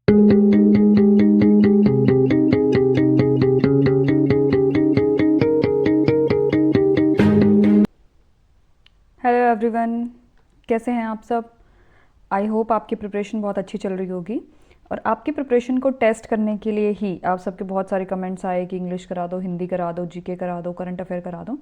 Hello everyone, कैसे हैं आप सब। आई होप आपकी प्रिपरेशन बहुत अच्छी चल रही होगी। और आपकी प्रिपरेशन को टेस्ट करने के लिए ही आप सबके बहुत सारे कमेंट्स आए कि इंग्लिश करा दो, हिंदी करा दो, जीके करा दो, करंट अफेयर करा दो।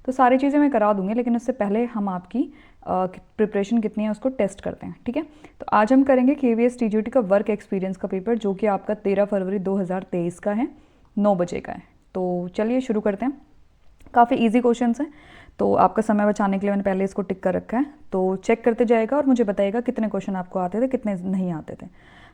तो सारी चीज़ें मैं करा दूंगी, लेकिन उससे पहले हम आपकी प्रिपरेशन कितनी है उसको टेस्ट करते हैं, ठीक है। तो आज हम करेंगे KVS TGT का वर्क एक्सपीरियंस का पेपर, जो कि आपका 13 फरवरी 2023 का है, 9 बजे का है। तो चलिए शुरू करते हैं। काफ़ी इजी क्वेश्चंस हैं, तो आपका समय बचाने के लिए मैंने पहले इसको टिक कर रखा है। तो चेक करते जाएगा और मुझे बताइएगा कितने क्वेश्चन आपको आते थे, कितने नहीं आते थे।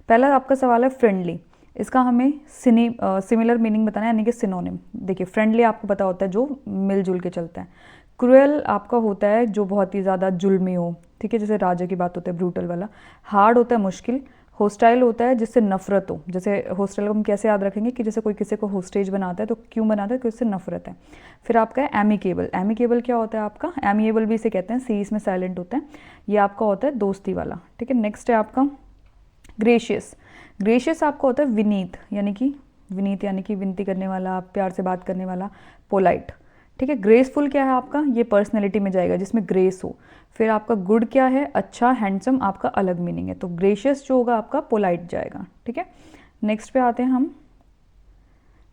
पहला आपका सवाल है फ्रेंडली। इसका हमें सिमिलर मीनिंग बताना है, यानी कि सिनोनिम। देखिए, फ्रेंडली आपको पता होता है जो मिलजुल के चलता है। क्रूएल आपका होता है जो बहुत ही ज़्यादा जुल्मी हो, ठीक है, जैसे राजा की बात होता है ब्रूटल वाला। हार्ड होता है मुश्किल। होस्टाइल होता है जिससे नफरत हो, जैसे होस्टाइल को हम कैसे याद रखेंगे कि जैसे कोई किसी को होस्टेज बनाता है तो क्यों बनाता है, क्योंकि उससे नफरत है। फिर आपका है एमिकेबल। एमिकेबल क्या होता है आपका, एमिएबल भी इसे कहते हैं, सी इसमें साइलेंट होता है। ये आपका होता है दोस्ती वाला, ठीक है। नेक्स्ट है आपका ग्रेशियस। ग्रेशियस आपका होता है विनीत, यानी कि विनती करने वाला, प्यार से बात करने वाला, पोलाइट, ठीक है। ग्रेसफुल क्या है आपका, ये पर्सनैलिटी में जाएगा जिसमें ग्रेस हो। फिर आपका गुड क्या है, अच्छा, हैंडसम, आपका अलग मीनिंग है। तो ग्रेशियस जो होगा आपका पोलाइट जाएगा, ठीक है। नेक्स्ट पे आते हैं हम,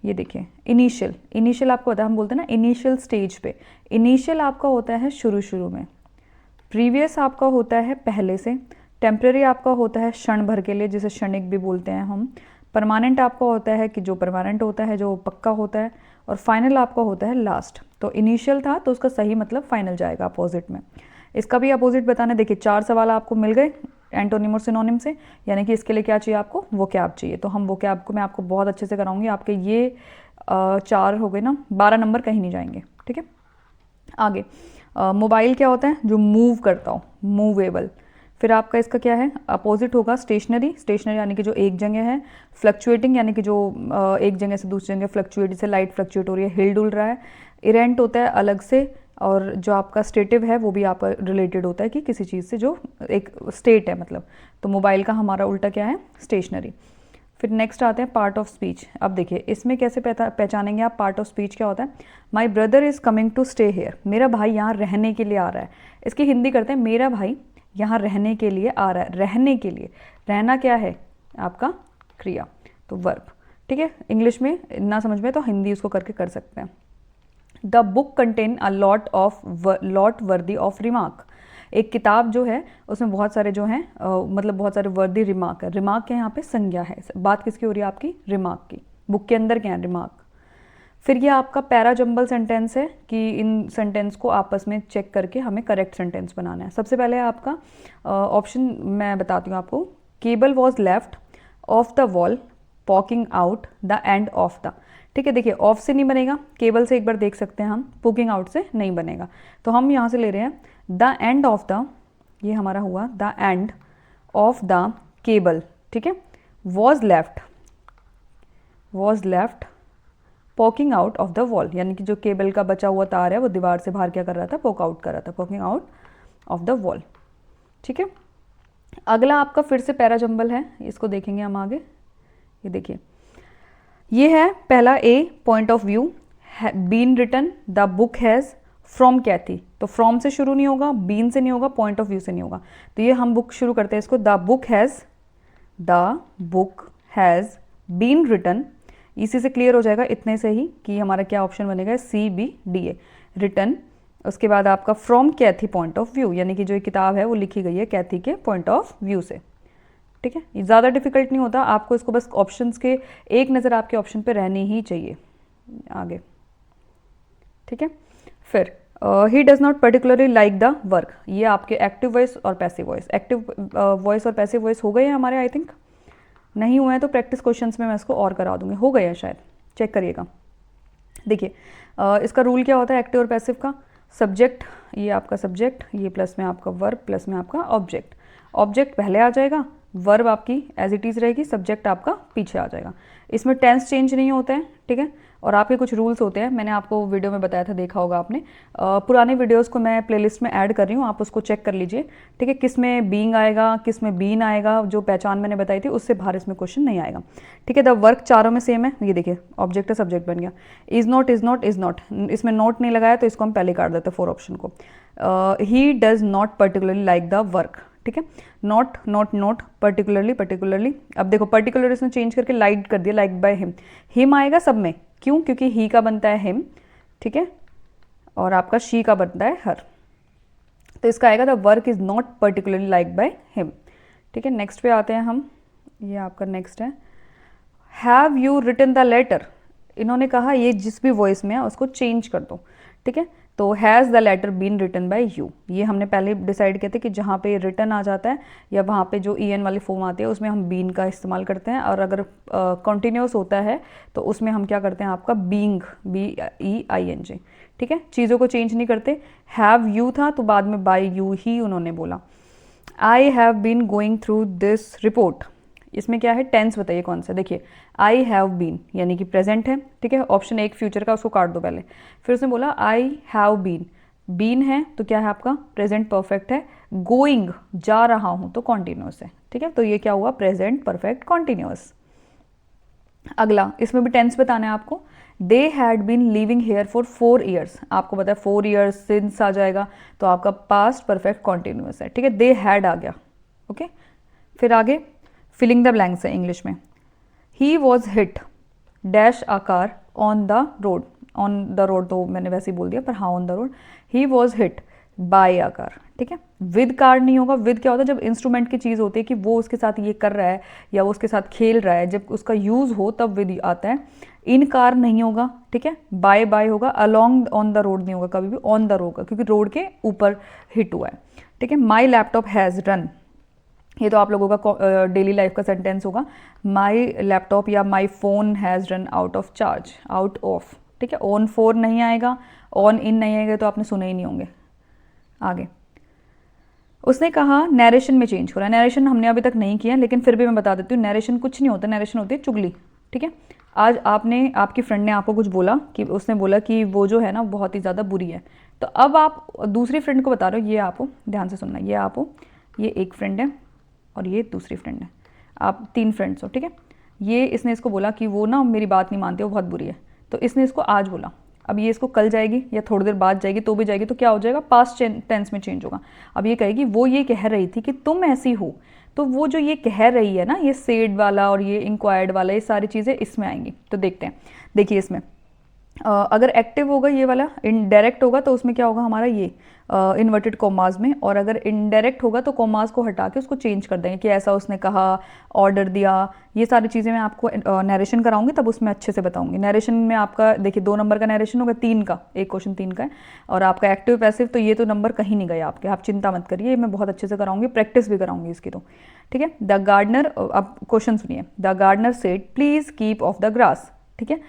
ये देखिए इनिशियल। इनिशियल आपको होता है, हम बोलते हैं ना इनिशियल स्टेज पे। इनिशियल आपका होता है शुरू शुरू में। प्रीवियस आपका होता है पहले से। टेम्पररी आपका होता है क्षण भर के लिए, जिसे क्षणिक भी बोलते हैं हम। परमानेंट आपका होता है कि जो परमानेंट होता है, जो पक्का होता है। और फाइनल आपका होता है लास्ट। तो इनिशियल था तो उसका सही मतलब फाइनल जाएगा अपोजिट में। इसका भी अपोजिट बताना। देखिए 4 सवाल आपको मिल गए एंटोनिम और सिनोनिम से, यानी कि इसके लिए क्या चाहिए आपको, वोकैब चाहिए। तो हम वोकैब को मैं आपको बहुत अच्छे से कराऊंगी। आपके ये 4 हो गए ना, 12 नंबर कहीं नहीं जाएंगे, ठीक है। आगे मोबाइल क्या होता है, जो मूव करता हो, मूवेबल। फिर आपका इसका क्या है, अपोजिट होगा स्टेशनरी। स्टेशनरी यानी कि जो एक जगह है। फ्लक्चुएटिंग यानी कि जो एक जगह से दूसरी जगह फ्लक्चुएट, जैसे लाइट फ्लक्चुएट हो रही है, हिल डुल रहा है। इरेंट होता है अलग से। और जो आपका स्टेटिव है वो भी आपका रिलेटेड होता है कि किसी चीज़ से जो एक स्टेट है मतलब। तो मोबाइल का हमारा उल्टा क्या है, स्टेशनरी। फिर नेक्स्ट आते हैं पार्ट ऑफ स्पीच। अब देखिए इसमें कैसे पहचानेंगे आप पार्ट ऑफ स्पीच क्या होता है। My brother is coming to stay here. मेरा भाई यहाँ रहने के लिए आ रहा है। इसकी हिंदी करते हैं, मेरा भाई यहाँ रहने के लिए आ रहा है। रहने के लिए, रहना क्या है आपका, क्रिया, तो वर्ब, ठीक है। इंग्लिश में ना समझ में तो हिंदी उसको करके कर सकते हैं। The book contain a lot worthy of remark. एक किताब जो है उसमें बहुत सारे जो हैं मतलब बहुत सारे वर्दी रिमार्क है। रिमार्क के यहाँ पे संज्ञा है। बात किसकी हो रही है आपकी, रिमार्क की। बुक के अंदर क्या है, रिमार्क। फिर ये आपका पैराजंबल सेंटेंस है कि इन सेंटेंस को आपस में चेक करके हमें करेक्ट सेंटेंस बनाना है। सबसे पहले आपका ऑप्शन मैं बताती हूँ आपको। Cable was left of the wall popping out the end of the, ठीक है। देखिए ऑफ से नहीं बनेगा, केबल से एक बार देख सकते हैं हम, पोकिंग आउट से नहीं बनेगा। तो हम यहाँ से ले रहे हैं द एंड ऑफ द, ये हमारा हुआ the end of the cable, ठीक है। Was left popping out of the wall, यानी कि जो केबल का बचा हुआ तार है वो दीवार से बाहर क्या कर रहा था, पोक आउट कर रहा था, popping out of the wall, ठीक है। अगला आपका फिर से पैराजंबल है, इसको देखेंगे हम आगे। ये देखिए ये है पहला a, point of view, been written the book has from Kathy. तो फ्रॉम से शुरू नहीं होगा, बीन से नहीं होगा, पॉइंट ऑफ व्यू से नहीं होगा। तो ये हम बुक शुरू करते हैं इसको, the book has been written. इसी से क्लियर हो जाएगा इतने से ही कि हमारा क्या ऑप्शन बनेगा, CBDA, रिटन। उसके बाद आपका from Kathy point of view, यानी कि जो ये किताब है वो लिखी गई है कैथी के पॉइंट ऑफ व्यू से, ठीक है। ये ज़्यादा डिफिकल्ट नहीं होता, आपको इसको बस ऑप्शंस के एक नज़र आपके ऑप्शन पे रहनी ही चाहिए। आगे, ठीक है। फिर he does not particularly like the work. ये आपके एक्टिव वॉइस और पैसिव वॉइस। एक्टिव वॉइस और पैसिव वॉइस हो गए हैं हमारे, आई थिंक नहीं हुए हैं तो प्रैक्टिस क्वेश्चंस में मैं इसको और करा दूंगी। हो गए हैं शायद, चेक करिएगा। देखिए इसका रूल क्या होता है एक्टिव और पैसिव का। सब्जेक्ट, ये आपका सब्जेक्ट, ये प्लस में आपका वर्ब, प्लस में आपका ऑब्जेक्ट। ऑब्जेक्ट पहले आ जाएगा, वर्ब आपकी एज इट इज़ रहेगी, सब्जेक्ट आपका पीछे आ जाएगा। इसमें टेंस चेंज नहीं होता है, ठीक है। और आपके कुछ रूल्स होते हैं, मैंने आपको वीडियो में बताया था, देखा होगा आपने। पुराने वीडियोस को मैं प्लेलिस्ट में ऐड कर रही हूँ, आप उसको चेक कर लीजिए, ठीक है। किस में बीइंग आएगा, किस में बीन आएगा, जो पहचान मैंने बताई थी उससे बाहर इसमें क्वेश्चन नहीं आएगा, ठीक है। द वर्क चारों में सेम है, ये देखिए ऑब्जेक्ट है सब्जेक्ट बन गया। Is not, is not, is not, इसमें नॉट नहीं लगाया तो इसको हम पहले काट देते हैं 4 ऑप्शन को। He does not particularly like the work, ठीक है। Not, not, not, particularly, particularly. अब देखो पर्टिकुलर इसने चेंज करके लाइक कर दिया, लाइक बाय हिम। हिम आएगा सब में, क्यों? क्योंकि ही का बनता है हिम, ठीक है, और आपका शी का बनता है हर, तो इसका आएगा the work is not particularly like by him, ठीक है। नेक्स्ट पे आते हैं हम, ये आपका नेक्स्ट है, have you written the letter. इन्होंने कहा ये जिस भी वॉइस में है उसको चेंज कर दो, ठीक है। तो has the letter been written by you, ये हमने पहले डिसाइड किया था कि जहाँ पे रिटन आ जाता है या वहाँ पे जो ई एन वाली फॉर्म आती है उसमें हम बीन का इस्तेमाल करते हैं, और अगर कॉन्टिन्यूस होता है तो उसमें हम क्या करते हैं, आपका बीइंग, BEING, ठीक है। चीज़ों को चेंज नहीं करते। हैव यू था तो बाद में बाय यू ही उन्होंने बोला। I have been going through this report, इसमें क्या है, टेंस बताइए कौन सा। देखिए आई हैव बीन यानी कि प्रेजेंट है, ठीक है। ऑप्शन 1 फ्यूचर का, उसको काट दो पहले। फिर उसने बोला आई हैव बीन, बीन है तो क्या है आपका प्रेजेंट परफेक्ट है। गोइंग जा रहा हूं तो कॉन्टिन्यूस है, ठीक है। तो ये क्या हुआ, प्रेजेंट परफेक्ट कॉन्टिन्यूस। अगला, इसमें भी टेंस बताना है आपको। They had been living here for 4 years, आपको पता है 4 ईयर्स सिंस आ जाएगा तो आपका पास्ट परफेक्ट कॉन्टिन्यूस है, ठीक है। दे हैड आ गया, ओके। फिर आगे फिलिंग द ब्लैंक्स है इंग्लिश में। He was hit dash a car on the road, on the road तो मैंने वैसे ही बोल दिया, पर हाँ on the road. He was hit by a car, ठीक है। विद कार नहीं होगा, विद क्या होता है, जब इंस्ट्रूमेंट की चीज़ होती है कि वो उसके साथ ये कर रहा है या वो उसके साथ खेल रहा है, जब उसका यूज़ हो तब विद आता है। इन कार नहीं होगा, ठीक है। बाय बाय होगा। अलॉन्ग ऑन द रोड नहीं होगा कभी भी, ऑन द रोड होगा क्योंकि रोड के ऊपर हिट हुआ है, ठीक है। माई लैपटॉप हैज़ रन, ये तो आप लोगों का डेली लाइफ का सेंटेंस होगा। माई लैपटॉप या my phone has run out of charge, out of, ठीक है। ऑन फॉर नहीं आएगा, ऑन इन नहीं आएगा, तो आपने सुने ही नहीं होंगे। आगे उसने कहा नैरेशन में चेंज हो रहा है। नैरेशन हमने अभी तक नहीं किया, लेकिन फिर भी मैं बता देती हूँ, नैरेशन कुछ नहीं होता, नैरेशन होती है चुगली, ठीक है। आज आपकी फ्रेंड ने आपको कुछ बोला, कि उसने बोला कि वो जो है ना बहुत ही ज़्यादा बुरी है, तो अब आप दूसरी फ्रेंड को बता रहे हो, ये आप हो, ध्यान से सुनना, ये आप हो, ये एक फ्रेंड है और ये दूसरी फ्रेंड है, आप 3 फ्रेंड्स हो, ठीक है। ये इसने इसको बोला कि वो ना मेरी बात नहीं मानती, वो बहुत बुरी है, तो इसने इसको आज बोला। अब ये इसको कल जाएगी या थोड़ी देर बाद जाएगी तो भी जाएगी, तो क्या हो जाएगा, पास्ट टेंस में चेंज होगा। अब ये कहेगी वो ये कह रही थी कि तुम ऐसी हो, तो वो जो ये कह रही है ना, ये सेड वाला और ये इंक्वायर्ड वाला, ये सारी चीज़ें इसमें आएंगी। तो देखते हैं, देखिए इसमें अगर एक्टिव होगा ये वाला, इनडायरेक्ट होगा तो उसमें क्या होगा हमारा ये इन्वर्टेड कॉमाज में, और अगर इनडायरेक्ट होगा तो कॉमाज को हटा के उसको चेंज कर देंगे कि ऐसा उसने कहा, ऑर्डर दिया, ये सारी चीज़ें मैं आपको नरेशन कराऊंगी तब उसमें अच्छे से बताऊंगी। नरेशन में आपका देखिए 2 नंबर का नरेशन होगा, 3 का, एक क्वेश्चन 3 का है, और आपका एक्टिव पैसिव तो ये तो नंबर कहीं नहीं गए आपके, आप चिंता मत करिए, मैं बहुत अच्छे से कराऊंगी, प्रैक्टिस भी कराऊंगी इसकी, तो ठीक है। द गार्डनर, अब क्वेश्चन सुनिए, the gardener said please keep off the grass, ठीक है।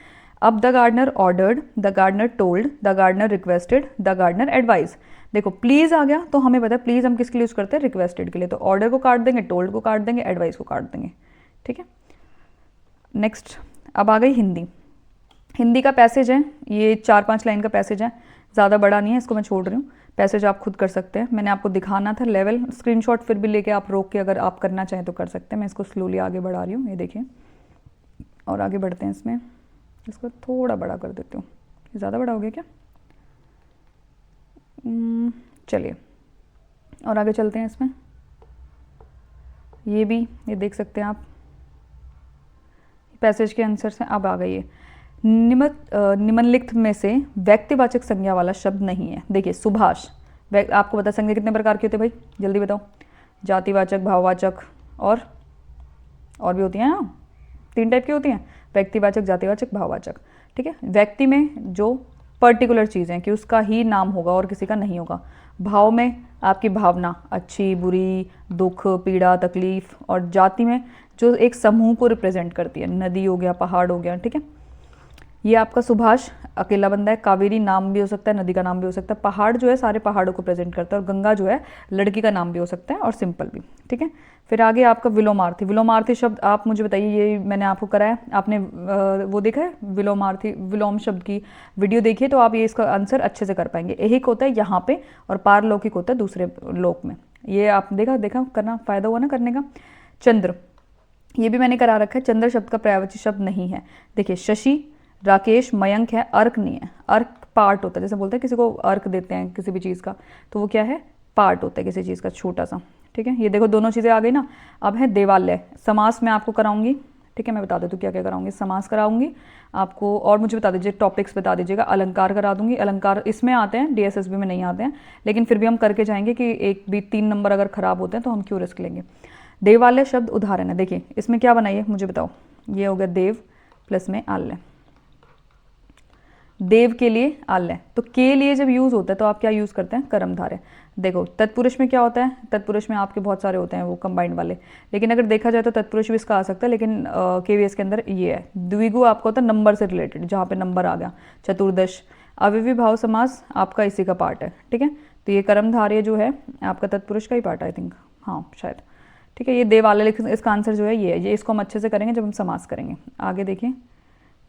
अब the gardener ordered, the gardener told, the gardener requested, the gardener advise. देखो प्लीज आ गया तो हमें पता है प्लीज हम किसके लिए यूज करते हैं, रिक्वेस्टेड के लिए, तो ऑर्डर को काट देंगे, टोल्ड को काट देंगे, एडवाइस को काट देंगे, ठीक है। नेक्स्ट, अब आ गई हिंदी। हिंदी का पैसेज है, ये 4-5 लाइन का पैसेज है, ज़्यादा बड़ा नहीं है, इसको मैं छोड़ रही हूँ, पैसेज आप खुद कर सकते हैं, मैंने आपको दिखाना था लेवल, स्क्रीनशॉट फिर भी लेके आप रोक के अगर आप करना चाहें तो कर सकते हैं। मैं इसको स्लोली आगे बढ़ा रही हूँ, ये देखिए, और आगे बढ़ते हैं इसमें, इसको थोड़ा बड़ा कर देती हूँ, ज़्यादा बड़ा हो गया क्या, चलिए और आगे चलते हैं इसमें। ये भी ये देख सकते हैं आप, पैसेज के आंसर्स हैं। अब आ गई है निम्नलिखित में से व्यक्तिवाचक संज्ञा वाला शब्द नहीं है। देखिए सुभाष, आपको पता संज्ञा कितने प्रकार की होती है भाई, जल्दी बताओ, जातिवाचक, भाववाचक और भी होती हैं ना, 3 टाइप की होती हैं, व्यक्तिवाचक, जातिवाचक, भाववाचक, ठीक है। व्यक्ति में जो पर्टिकुलर चीज़ है कि उसका ही नाम होगा और किसी का नहीं होगा। भाव में आपकी भावना, अच्छी, बुरी, दुख, पीड़ा, तकलीफ, और जाति में जो एक समूह को रिप्रेजेंट करती है, नदी हो गया, पहाड़ हो गया, ठीक है। ये आपका सुभाष अकेला बंदा है, कावेरी नाम भी हो सकता है, नदी का नाम भी हो सकता है, पहाड़ जो है सारे पहाड़ों को प्रेजेंट करता है, और गंगा जो है लड़की का नाम भी हो सकता है और सिंपल भी, ठीक है। फिर आगे आपका विलोमार्थी। विलोमार्थी शब्द आप मुझे बताइए, ये मैंने आपको कराया, आपने वो देखा है विलोमार्थी, विलोम शब्द की वीडियो देखिए तो आप ये इसका आंसर अच्छे से कर पाएंगे। ऐहिक होता है यहाँ पे और पारलौकिक होता है दूसरे लोक में। ये आप देखा करना फ़ायदा हुआ ना करने का। चंद्र, ये भी मैंने करा रखा है। चंद्र शब्द का पर्यायवाची शब्द नहीं है। देखिए शशि, राकेश, मयंक है, अर्क नहीं है। अर्क पार्ट होता है, जैसे बोलते हैं किसी को अर्क देते हैं किसी भी चीज़ का, तो वो क्या है, पार्ट होता है किसी चीज़ का छोटा सा। ठीक है, ये देखो दोनों चीज़ें आ गई ना। अब है देवालय। समास में आपको कराऊंगी, ठीक है, मैं बता देती हूँ क्या क्या कराऊंगी। समास कराऊंगी आपको, और मुझे बता दीजिए टॉपिक्स बता दीजिएगा। अलंकार करा दूंगी। अलंकार इसमें आते हैं, डीएसएसबी में नहीं आते हैं, लेकिन फिर भी हम करके जाएंगे कि एक भी 3 नंबर अगर खराब होते हैं तो हम क्यों रिस्क लेंगे। देवालय शब्द उदाहरण है। देखिए इसमें क्या बनाइए मुझे बताओ। ये हो गया देव प्लस में आल्य। देव के लिए आल्य, तो के लिए जब यूज़ होता है तो आप क्या यूज़ करते हैं, कर्मधारय। देखो तत्पुरुष में क्या होता है, तत्पुरुष में आपके बहुत सारे होते हैं वो कंबाइंड वाले, लेकिन अगर देखा जाए तो तत्पुरुष भी इसका आ सकता है, लेकिन केवीएस के अंदर ये है। द्विगु आपका होता है नंबर से रिलेटेड, जहाँ पे नंबर आ गया। चतुर्दश, अव्ययी भाव समास आपका इसी का पार्ट है। ठीक है, तो ये कर्मधारय जो है आपका तत्पुरुष का ही पार्ट, आई थिंक, हाँ शायद। ठीक है, ये देवालय, लेकिन इसका आंसर जो है ये है। ये इसको हम अच्छे से करेंगे जब हम समास करेंगे। आगे देखिए,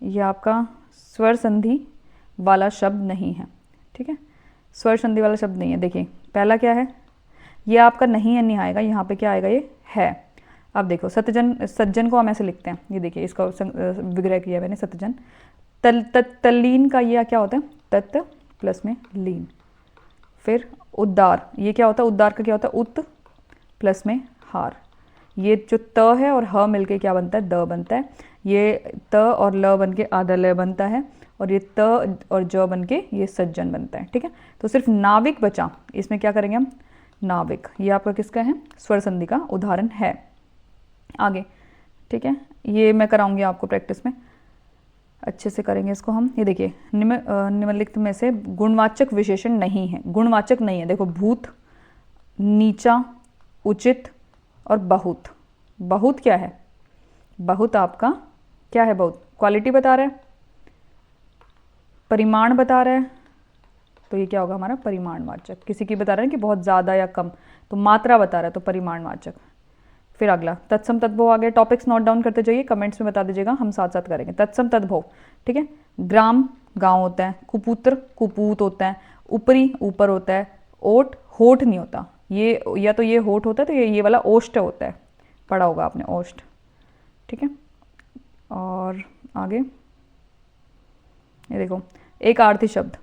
ये आपका स्वर संधि वाला शब्द नहीं है। ठीक है, स्वर संधि वाला शब्द नहीं है। देखिए पहला क्या है, ये आपका नहीं है, नहीं आएगा, यहाँ पे क्या आएगा, ये है। अब देखो सत्यजन, सज्जन को हम ऐसे लिखते हैं, ये देखिए इसका विग्रह किया मैंने, सत्यजन। तल्लीन का ये क्या होता है, तत् प्लस में लीन। फिर उद्दार, ये क्या होता है, उद्दार का क्या होता है, उत प्लस में हार। ये जो त है और ह मिलके क्या बनता है, द बनता है। ये त और ल बन के आदलय बनता है, और ये त और ज बन के ये सज्जन बनता है। ठीक है, तो सिर्फ नाविक बचा, इसमें क्या करेंगे हम, नाविक। ये आपका किसका है, स्वर संधि का उदाहरण है। आगे ठीक है, ये मैं कराऊंगी आपको प्रैक्टिस में, अच्छे से करेंगे इसको हम। ये देखिए निम्नलिखित में से गुणवाचक विशेषण नहीं है। गुणवाचक नहीं है, देखो भूत, नीचा, उचित और बहुत। बहुत क्या है, बहुत आपका क्या है, बहुत क्वालिटी बता रहा है, परिमाण बता रहा है, तो ये क्या होगा हमारा परिमाणवाचक। किसी की बता रहे हैं कि बहुत ज़्यादा या कम, तो मात्रा बता रहा है तो परिमाणवाचक। फिर अगला तत्सम तद्भव आ गया। टॉपिक्स नोट डाउन करते जाइए, कमेंट्स में बता दीजिएगा, हम साथ साथ करेंगे। तत्सम तद्भव, ठीक है। ग्राम गांव होता है, कुपुत्र कुपूत होता है, ऊपरी ऊपर होता है, ओट होठ नहीं होता, ये या तो ये होठ होता है तो ये वाला ओष्ठ होता है, पढ़ा होगा आपने ओष्ठ, ठीक है। और आगे ये देखो एक आर्थी शब्द,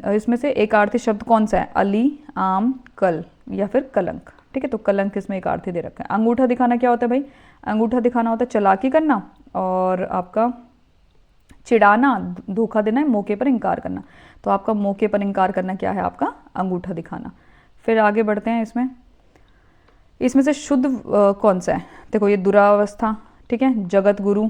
इसमें से एक आर्थी शब्द कौन सा है, अली, आम, कल या फिर कलंक, ठीक है। तो कलंक इसमें एक आर्थी दे रखा है। अंगूठा दिखाना क्या होता है भाई, अंगूठा दिखाना होता है चालाकी करना और आपका चिढ़ाना, धोखा देना है, मौके पर इनकार करना। तो आपका मौके पर इनकार करना क्या है, आपका अंगूठा दिखाना। फिर आगे बढ़ते हैं, इसमें से शुद्ध कौन सा है, देखो ये दुरावस्था, ठीक है, जगत गुरु,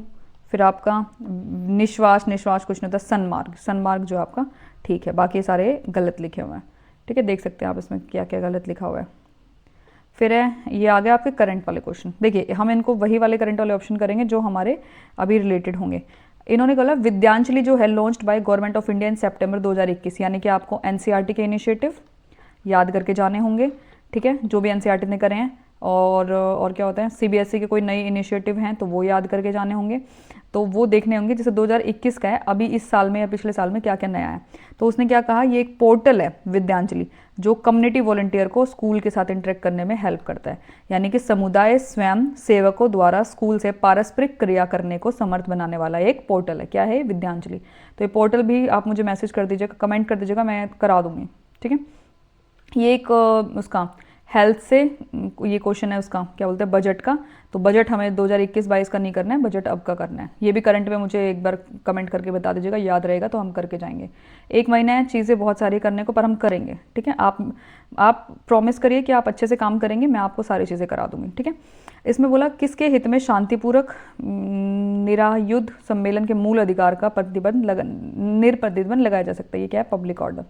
फिर आपका निश्वास, निश्वास कुछ नहीं होता, सन्मार्ग, सन्मार्ग जो आपका ठीक है, बाकी सारे गलत लिखे हुए हैं, ठीक है। देख सकते हैं आप इसमें क्या क्या गलत लिखा हुआ है। फिर है ये आ गया आपके करंट वाले क्वेश्चन। देखिए हम इनको वही वाले करंट वाले ऑप्शन करेंगे जो हमारे अभी रिलेटेड होंगे। इन्होंने बोला विद्यांजलि जो है launched by government of India in September 2021, यानी कि आपको एनसीईआरटी के इनिशिएटिव याद करके जाने होंगे, ठीक है, जो भी एनसीईआरटी ने करे हैं। और क्या होता है, सीबीएसई के कोई नए इनिशिएटिव हैं तो वो याद करके जाने होंगे, तो वो देखने होंगे। जैसे 2021 का है, अभी इस साल में या पिछले साल में क्या क्या नया है। तो उसने क्या कहा, ये एक पोर्टल है विद्यांजलि, जो कम्युनिटी वॉलंटियर को स्कूल के साथ इंटरेक्ट करने में हेल्प करता है, यानी कि समुदाय स्वयं सेवकों द्वारा स्कूल से पारस्परिक क्रिया करने को समर्थ बनाने वाला एक पोर्टल है। क्या है, विद्यांजलि। तो ये पोर्टल भी आप मुझे मैसेज कर दीजिएगा, कमेंट कर दीजिएगा, मैं करा दूंगी, ठीक है। ये एक उसका हेल्थ से ये क्वेश्चन है, उसका क्या बोलते हैं, बजट का। तो बजट हमें 2021-22 का नहीं करना है, बजट अब का करना है। ये भी करंट में मुझे एक बार कमेंट करके बता दीजिएगा, याद रहेगा तो हम करके जाएंगे। एक महीना है, चीज़ें बहुत सारी करने को, पर हम करेंगे, ठीक है। आप प्रॉमिस करिए कि आप अच्छे से काम करेंगे, मैं आपको सारी चीज़ें करा दूंगी, ठीक है। इसमें बोला किसके हित में शांतिपूर्वक निरायुद्ध सम्मेलन के मूल अधिकार का निरप्रतिबंध लगाया जा सकता है। ये क्या है, पब्लिक ऑर्डर।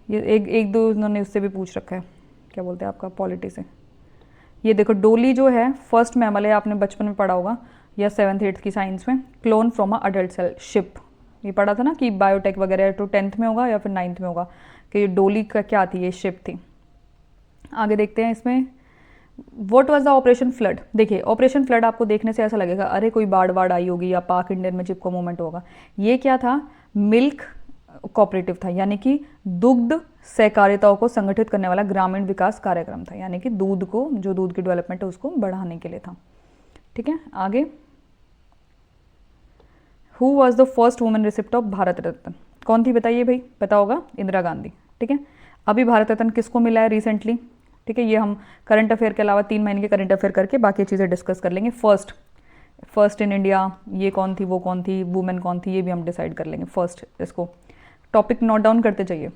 ये एक दो उन्होंने उससे भी पूछ रखा है, क्या बोलते हैं आपका पॉलिटी से। ये देखो डोली जो है फर्स्ट मैमल है, आपने बचपन में पढ़ा होगा या 7th 8th की साइंस में, clone from a adult cell ship, ये पढ़ा था ना कि बायोटेक वगैरह, तो 10th में होगा या फिर 9th में होगा कि ये डोली का क्या थी, ये शिप थी। आगे देखते हैं, इसमें what was the operation flood. देखिए ऑपरेशन फ्लड आपको देखने से ऐसा लगेगा अरे कोई बाढ़ बाढ़ आई होगी या पाक इंडियन में चिपको मूवमेंट होगा। ये क्या था, मिल्क कोऑपरेटिव था, यानी कि दुग्ध सहकारिताओं को संगठित करने वाला ग्रामीण विकास कार्यक्रम था, यानी कि दूध को, जो दूध की डेवलपमेंट है उसको बढ़ाने के लिए था। ठीक है, आगे, who was the first women recipient of Bharat Ratna, कौन थी बताइए भाई, पता होगा, इंदिरा गांधी। ठीक है, अभी भारत रत्न किसको मिला है रिसेंटली। ठीक है, ये हम करंट अफेयर के अलावा 3 महीने के करंट अफेयर करके बाकी चीज़ें डिस्कस कर लेंगे। फर्स्ट इन इंडिया, ये कौन थी, वो कौन थी, वुमेन कौन थी, ये भी हम डिसाइड कर लेंगे। फर्स्ट, इसको टॉपिक नोट डाउन करते जाइए।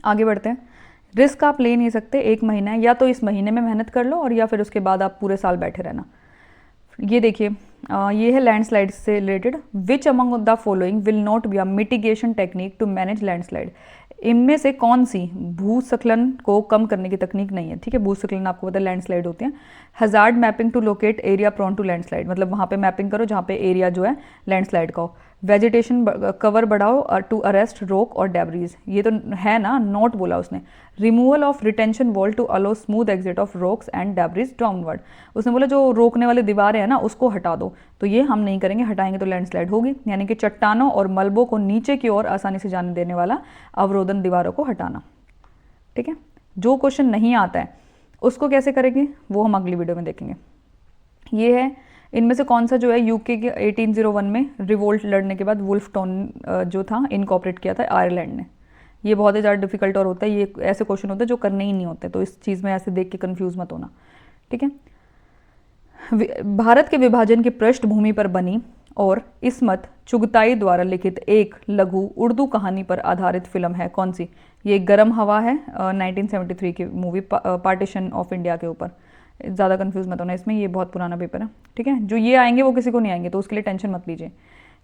आगे बढ़ते हैं। रिस्क आप ले नहीं सकते, 1 महीना है, या तो इस महीने में मेहनत कर लो और या फिर उसके बाद आप पूरे साल बैठे रहना। ये देखिए, ये है लैंडस्लाइड से related. Which among the following will not be a mitigation technique to manage landslide. इनमें से कौन सी भूस्खलन को कम करने की तकनीक नहीं है। ठीक है, भूस्खलन आपको पता है लैंडस्लाइड होते हैं। Hazard mapping to locate area prone to landslide, मतलब वहाँ पे मैपिंग करो जहाँ पे एरिया जो है लैंडस्लाइड का हो। वेजिटेशन कवर बढ़ाओ टू अरेस्ट रोक और डेब्रीज, ये तो है ना, नोट बोला उसने। Removal of retention wall to allow smooth exit of rocks and debris downward, उसने बोला जो रोकने वाली दीवारें हैं ना उसको हटा दो, तो ये हम नहीं करेंगे, हटाएंगे तो लैंडस्लाइड होगी। यानी कि चट्टानों और मलबों को नीचे की ओर आसानी से जाने देने वाला अवरोधन दीवारों को हटाना। ठीक है, जो क्वेश्चन नहीं आता है उसको कैसे करेंगे वो हम अगली वीडियो में देखेंगे। ये है, इनमें से कौन सा जो है यूके के 1801 में रिवोल्ट लड़ने के बाद वुल्फ टाउन जो था इनकॉर्पोरेट किया था आयरलैंड ने। ये बहुत ही ज़्यादा डिफिकल्ट और होता है, ये ऐसे क्वेश्चन होते हैं जो करने ही नहीं होते, तो इस चीज़ में ऐसे देख के कंफ्यूज मत होना। ठीक है, भारत के विभाजन की पृष्ठभूमि पर बनी और इस्मत चुगताई द्वारा लिखित एक लघु उर्दू कहानी पर आधारित फिल्म है कौन सी। ये गरम हवा है, 1973 की मूवी, पार्टीशन ऑफ इंडिया के ऊपर। ज़्यादा कंफ्यूज मत होना इसमें, ये बहुत पुराना पेपर है। ठीक है, जो ये आएंगे वो किसी को नहीं आएंगे, तो उसके लिए टेंशन मत लीजिए।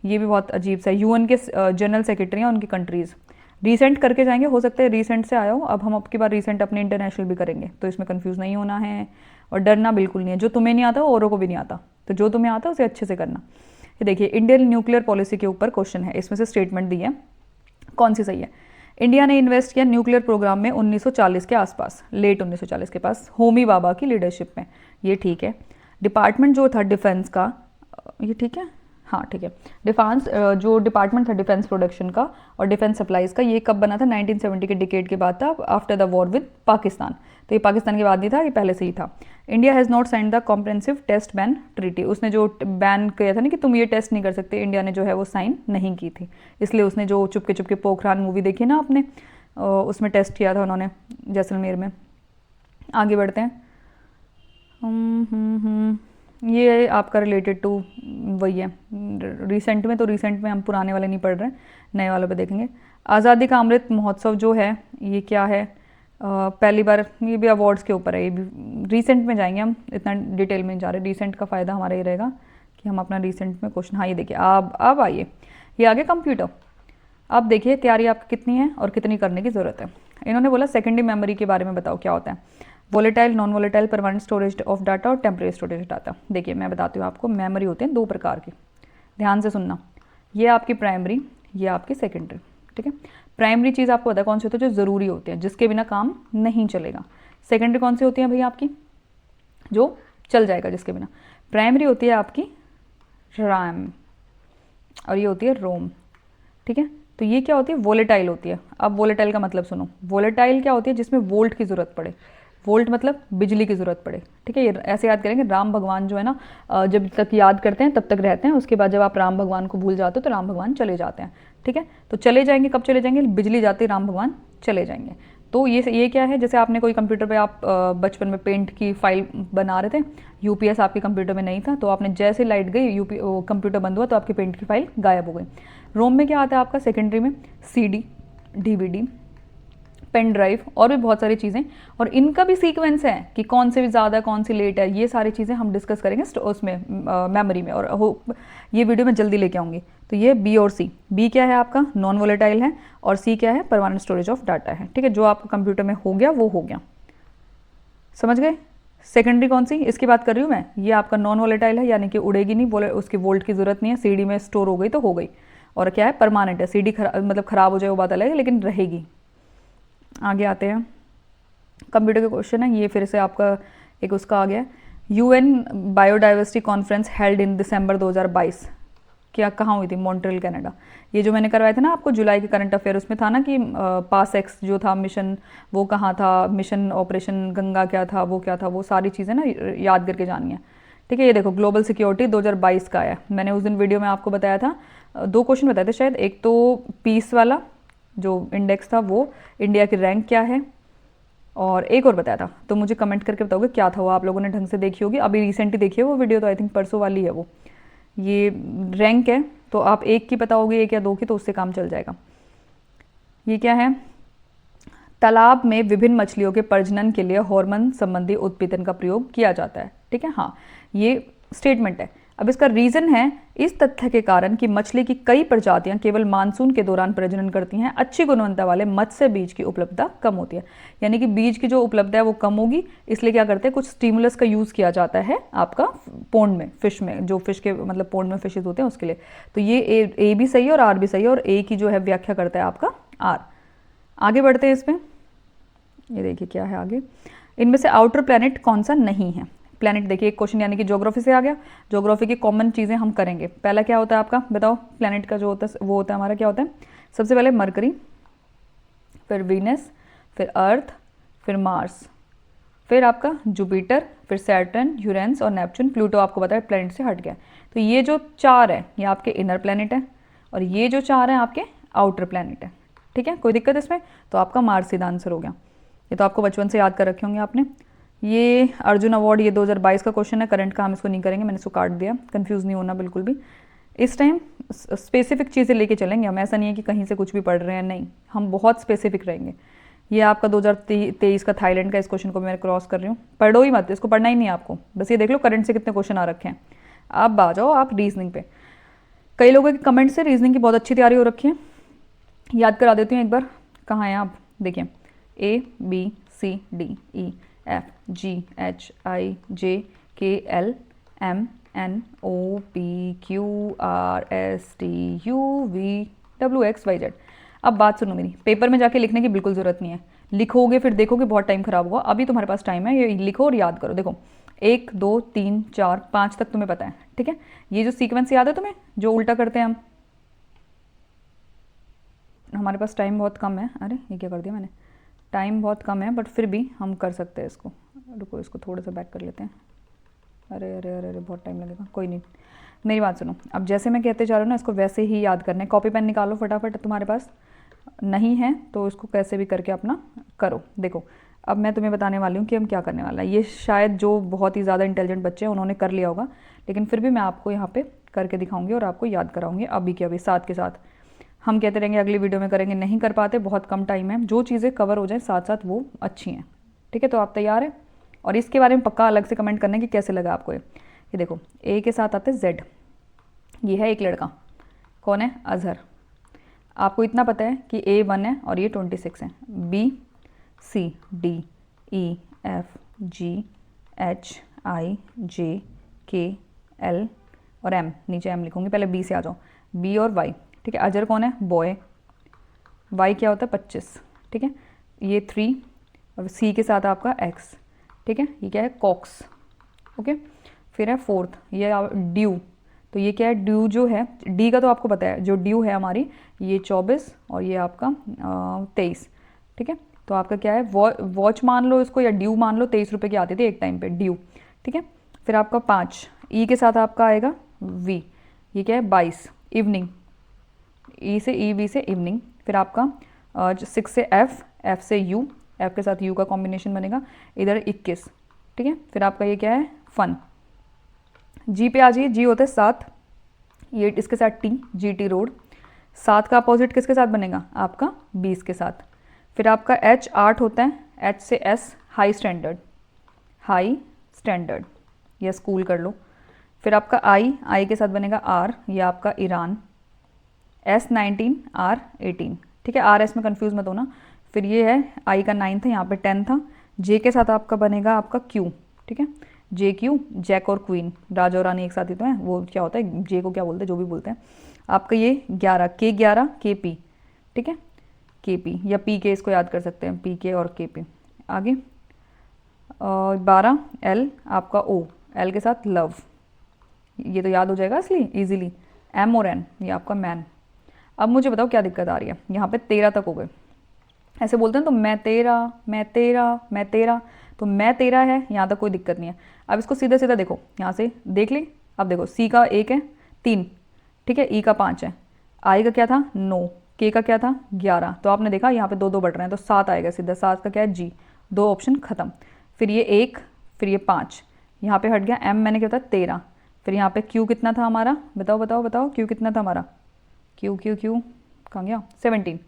ये भी बहुत अजीब सा, यूएन के जनरल सेक्रेटरी हैं उनकी कंट्रीज़, रीसेंट करके जाएंगे, हो सकता है रीसेंट से आया हो। अब हम आपकी बार रीसेंट अपने इंटरनेशनल भी करेंगे, तो इसमें कंफ्यूज नहीं होना है और डरना बिल्कुल नहीं है। जो तुम्हें नहीं आता वो औरों को भी नहीं आता, तो जो तुम्हें आता है उसे अच्छे से करना। ये देखिए, इंडियन न्यूक्लियर पॉलिसी के ऊपर क्वेश्चन है, इसमें से स्टेटमेंट दी है, कौन सी सही है। इंडिया ने इन्वेस्ट किया न्यूक्लियर प्रोग्राम में 1940 के आसपास, लेट 1940 के पास, होमी बाबा की लीडरशिप में, ये ठीक है। डिपार्टमेंट जो था डिफेंस का, ये ठीक है, हाँ ठीक है। डिफेंस जो डिपार्टमेंट था डिफेंस प्रोडक्शन का और डिफेंस सप्लाईज का, ये कब बना था, 1970 के डिकेड के बाद था, after the war with Pakistan. तो ये पाकिस्तान के बाद नहीं था, ये पहले से ही था। India has not sign the comprehensive test ban treaty, उसने जो बैन किया था ना कि तुम ये टेस्ट नहीं कर सकते, इंडिया ने जो है वो साइन नहीं की थी, इसलिए उसने जो चुपके चुपके पोखरान मूवी देखी ना आपने, उसमें टेस्ट किया था उन्होंने जैसलमेर में। आगे बढ़ते हैं। ये आपका रिलेटेड टू वही है रिसेंट में, तो रिसेंट में हम पुराने वाले नहीं पढ़ रहे हैं, नए वालों पे देखेंगे। आज़ादी का अमृत महोत्सव जो है ये क्या है, पहली बार, ये भी अवार्ड्स के ऊपर है, ये भी रिसेंट में जाएंगे हम, इतना डिटेल में नहीं जा रहे। रिसेंट का फ़ायदा हमारा ये रहेगा कि हम अपना रिसेंट में क्वेश्चन, हाँ ये देखिए, अब आइए, ये आगे कंप्यूटर। अब देखिए तैयारी आपकी कितनी है और कितनी करने की ज़रूरत है। इन्होंने बोला सेकेंडरी मेमोरी के बारे में बताओ क्या होता है। Volatile, non volatile, permanent storage of data और टेम्परेरी स्टोरेज डाटा। देखिए मैं बताती हूँ आपको, मेमोरी होते हैं 2 प्रकार की, ध्यान से सुनना। ये आपकी प्राइमरी, ये आपकी सेकेंडरी। ठीक है, प्राइमरी चीज़ आपको पता है कौन सी होती है, जो ज़रूरी होती है, जिसके बिना काम नहीं चलेगा। सेकेंडरी कौन सी होती है भाई आपकी, जो चल जाएगा जिसके बिना। प्राइमरी होती है आपकी रैम और ये होती है रोम। ठीक है, तो ये क्या होती है, वोलेटाइल होती है। अब वोलेटाइल का मतलब सुनो, वोलेटाइल क्या होती है, जिसमें वोल्ट की ज़रूरत पड़े, वोल्ट मतलब बिजली की ज़रूरत पड़े। ठीक है, ये ऐसे याद करेंगे, राम भगवान जो है ना, जब तक याद करते हैं तब तक रहते हैं, उसके बाद जब आप राम भगवान को भूल जाते हो तो राम भगवान चले जाते हैं। ठीक है, तो चले जाएंगे, कब चले जाएंगे, बिजली जाते ही राम भगवान चले जाएंगे। तो ये क्या है, जैसे आपने कोई कंप्यूटर पे आप बचपन में पेंट की फाइल बना रहे थे, यूपीएस आपके कंप्यूटर में नहीं था, तो आपने जैसे लाइट गई कंप्यूटर बंद हुआ तो आपकी पेंट की फाइल गायब हो गई। रोम में क्या आता है आपका सेकेंडरी में, सीडी, डीवीडी, पेन ड्राइव और भी बहुत सारी चीज़ें, और इनका भी सीक्वेंस है कि कौन से भी ज़्यादा कौन सी लेट है, ये सारी चीज़ें हम डिस्कस करेंगे उसमें मेमोरी में, और ये वीडियो में जल्दी लेके आऊँगी। तो ये बी और सी, बी क्या है आपका नॉन वोलेटाइल है और सी क्या है परमानेंट स्टोरेज ऑफ डाटा है। ठीक है, जो आपका कंप्यूटर में हो गया वो हो गया, समझ गए। सेकेंडरी कौन सी, इसकी बात कर रही हूँ मैं, ये आपका नॉन वोलेटाइल है, यानी कि उड़ेगी नहीं, उसकी वोल्ट की ज़रूरत नहीं है, सीडी में स्टोर हो गई तो हो गई। और क्या है, परमानेंट है, सीडी मतलब ख़राब हो जाए वो बात अलग है, लेकिन रहेगी। आगे आते हैं, कंप्यूटर के क्वेश्चन है ये, फिर से आपका एक उसका आ गया UN biodiversity conference held in December 2022, क्या कहाँ हुई थी? Montreal Canada. ये जो मैंने करवाया था ना आपको जुलाई के करंट अफेयर, उसमें था ना कि पास एक्स जो था मिशन वो कहाँ था, मिशन ऑपरेशन गंगा क्या था, वो क्या था, वो सारी चीज़ें ना याद करके जानी है। ठीक है, ये देखो ग्लोबल सिक्योरिटी 2022 का आया। मैंने उस दिन वीडियो में आपको बताया था, 2 क्वेश्चन बताए थे शायद। एक तो पीस वाला जो इंडेक्स था वो, इंडिया की रैंक क्या है, और एक और बताया था। तो मुझे कमेंट करके बताओगे क्या था वो, आप लोगों ने ढंग से देखी होगी, अभी रिसेंट ही देखी है वो वीडियो, तो आई थिंक परसों वाली है वो। ये रैंक है, तो आप एक की बताओगे, एक या दो की, तो उससे काम चल जाएगा। ये क्या है? तालाब में विभिन्न मछलियों के प्रजनन के लिए हार्मोन संबंधी उत्पीड़न का प्रयोग किया जाता है। ठीक है, हाँ ये स्टेटमेंट है। अब इसका रीजन है इस तथ्य के कारण कि मछली की कई प्रजातियां केवल मानसून के दौरान प्रजनन करती हैं, अच्छी गुणवत्ता वाले मत्स्य बीज की उपलब्धता कम होती है। यानी कि बीज की जो उपलब्धता है वो कम होगी, इसलिए क्या करते हैं, कुछ स्टिमुलस का यूज़ किया जाता है आपका पोंड में, फिश में, जो फिश के मतलब पोंड में फिशेज होते हैं उसके लिए। तो ये ए भी सही है और आर भी सही है, और ए की जो है व्याख्या करता है आपका आर। आगे बढ़ते हैं इसमें, ये देखिए क्या है आगे। इनमें से आउटर प्लैनेट कौन सा नहीं है? प्लैनेट देखिए, एक क्वेश्चन यानी कि ज्योग्राफी से आ गया। ज्योग्राफी की कॉमन चीज़ें हम करेंगे। पहला क्या होता है आपका, बताओ प्लैनेट का जो होता है वो होता है हमारा क्या होता है? सबसे पहले मरकरी, फिर वीनस, फिर अर्थ, फिर मार्स, फिर आपका जुपिटर, फिर सैटर्न, यूरेनस और नेपच्यून। प्लूटो आपको पता है प्लैनेट से हट गया। तो ये जो 4 है ये आपके इनर प्लैनेट है, और ये जो 4 हैं आपके आउटर प्लैनेट है। ठीक है, कोई दिक्कत इसमें? तो आपका मार्स सीधा आंसर हो गया। ये तो आपको बचपन से याद कर रखे होंगे आपने। ये अर्जुन अवार्ड ये 2022 का क्वेश्चन है, करंट का हम इसको नहीं करेंगे, मैंने इसको काट दिया, कंफ्यूज नहीं होना बिल्कुल भी। इस टाइम स्पेसिफिक चीज़ें लेके चलेंगे हम, ऐसा नहीं है कि कहीं से कुछ भी पढ़ रहे हैं, नहीं, हम बहुत स्पेसिफिक रहेंगे। ये आपका 2023 का थाईलैंड का, इस क्वेश्चन को मैं क्रॉस कर रही हूँ, पढ़ो ही मत, इसको पढ़ना ही नहीं है आपको, बस ये देख लो करंट से कितने क्वेश्चन आ रखे हैं। अब आ जाओ आप रीजनिंग पे। कई लोगों के कमेंट से रीजनिंग की बहुत अच्छी तैयारी हो रखी है, याद करा देती हूँ एक बार। कहाँ हैं आप? देखिए ABCDEFGHIJKLMNOPQRSTUVWXYZ। अब बात सुनो मेरी, पेपर में जाके लिखने की बिल्कुल ज़रूरत नहीं है, लिखोगे फिर देखोगे बहुत टाइम खराब होगा। अभी तुम्हारे पास टाइम है, ये लिखो और याद करो। देखो 1 2 3 4 5 तक तुम्हें पता है, ठीक है। ये जो सीक्वेंस याद है तुम्हें, जो उल्टा करते हैं हम, हमारे पास टाइम बहुत कम है। अरे ये क्या कर दिया मैंने, टाइम बहुत कम है बट फिर भी हम कर सकते हैं इसको। रुको इसको थोड़ा सा बैक कर लेते हैं। अरे अरे अरे अरे बहुत टाइम लगेगा, कोई नहीं, मेरी बात सुनो। अब जैसे मैं कहते जा रहा हूँ ना, इसको वैसे ही याद करना है। कॉपी पेन निकालो फटाफट, तुम्हारे पास नहीं है तो इसको कैसे भी करके अपना करो। देखो अब मैं तुम्हें बताने वाली हूँ कि हम क्या करने वाला है। ये शायद जो बहुत ही ज़्यादा इंटेलिजेंट बच्चे हैं उन्होंने कर लिया होगा, लेकिन फिर भी मैं आपको यहाँ पे करके दिखाऊंगी और आपको याद कराऊंगी अभी के अभी, साथ के साथ। हम कहते रहेंगे अगली वीडियो में करेंगे, नहीं कर पाते, बहुत कम टाइम है। जो चीज़ें कवर हो जाए साथ साथ वो अच्छी हैं, ठीक है। तो आप तैयार हैं? और इसके बारे में पक्का अलग से कमेंट करने की कैसे लगा आपको ये देखो ए के साथ आते जेड, ये है एक लड़का, कौन है? अजहर। आपको इतना पता है कि ए 1 है और ये 26 है। B C D E F G H I J K L और एम, नीचे एम लिखूंगी, पहले बी से आ जाओ, बी और वाई, ठीक है। अजहर कौन है? बॉय। वाई क्या होता है? 25, ठीक है। ये 3 और सी के साथ आपका एक्स, ठीक है। ये क्या है? कॉक्स, ओके। फिर है 4th, ये ड्यू। तो ये क्या है? ड्यू जो है, डी का तो आपको पता है, जो ड्यू है हमारी ये 24 और ये आपका 23, ठीक है। तो आपका क्या है? वॉच मान लो इसको या ड्यू मान लो, 23 रुपये की आती थी एक टाइम पे ड्यू, ठीक है। फिर आपका 5, ई के साथ आपका आएगा वी, ये क्या है? 22, इवनिंग, ई से ई, वी से इवनिंग। फिर आपका 6 से एफ, एफ से यू, एफ के साथ यू का कॉम्बिनेशन बनेगा, इधर 21, ठीक है। फिर आपका ये क्या है? फन। जी पे आ जाइए, जी होता है 7, ये इसके साथ टी, जी टी रोड। 7 का अपोजिट किसके साथ बनेगा? आपका 20 के साथ। फिर आपका एच 8 होता है, एच से S, high standard, high standard या स्कूल कर लो। फिर आपका आई, आई के साथ बनेगा आर, ये आपका ईरान, एस 19, आर 18, ठीक है। आर एस में कंफ्यूज मत होना। फिर ये है आई का 9 था, यहाँ पे 10 था। जे के साथ आपका बनेगा आपका क्यू, ठीक है। जे क्यू, जैक और क्वीन, राजा और रानी एक साथ ही तो है, वो क्या होता है, जे को क्या बोलते हैं, जो भी बोलते हैं। आपका ये 11, के 11, के पी, ठीक है, के पी या पी के, इसको याद कर सकते हैं, पी के और के पी। आगे 12 एल आपका ओ, एल के साथ लव, ये तो याद हो जाएगा इसलिए ईजिली। एम और एन ये आपका मैन। अब मुझे बताओ क्या दिक्कत आ रही है, यहाँ पे 13 तक हो गए, ऐसे बोलते हैं तो मैं तेरा मैं तेरा मैं तेरा, तो मैं तेरा है, यहाँ तक कोई दिक्कत नहीं है। अब इसको सीधा सीधा देखो, यहाँ से देख ली। अब देखो सी का 1 है 3, ठीक है, ई का 5 है, आई का क्या था 9, के का क्या था 11, तो आपने देखा यहाँ पे 2 2 बढ़ रहे हैं तो 7 आएगा सीधा, 7 का क्या है जी, 2 ऑप्शन खत्म। फिर ये 1, फिर ये 5, यहाँ पे हट गया एम, मैंने क्या बताया 13, फिर यहाँ पे क्यू कितना था हमारा, बताओ बताओ बताओ, क्यू कितना था हमारा, क्यू क्यू क्यू कहाँ गया 17,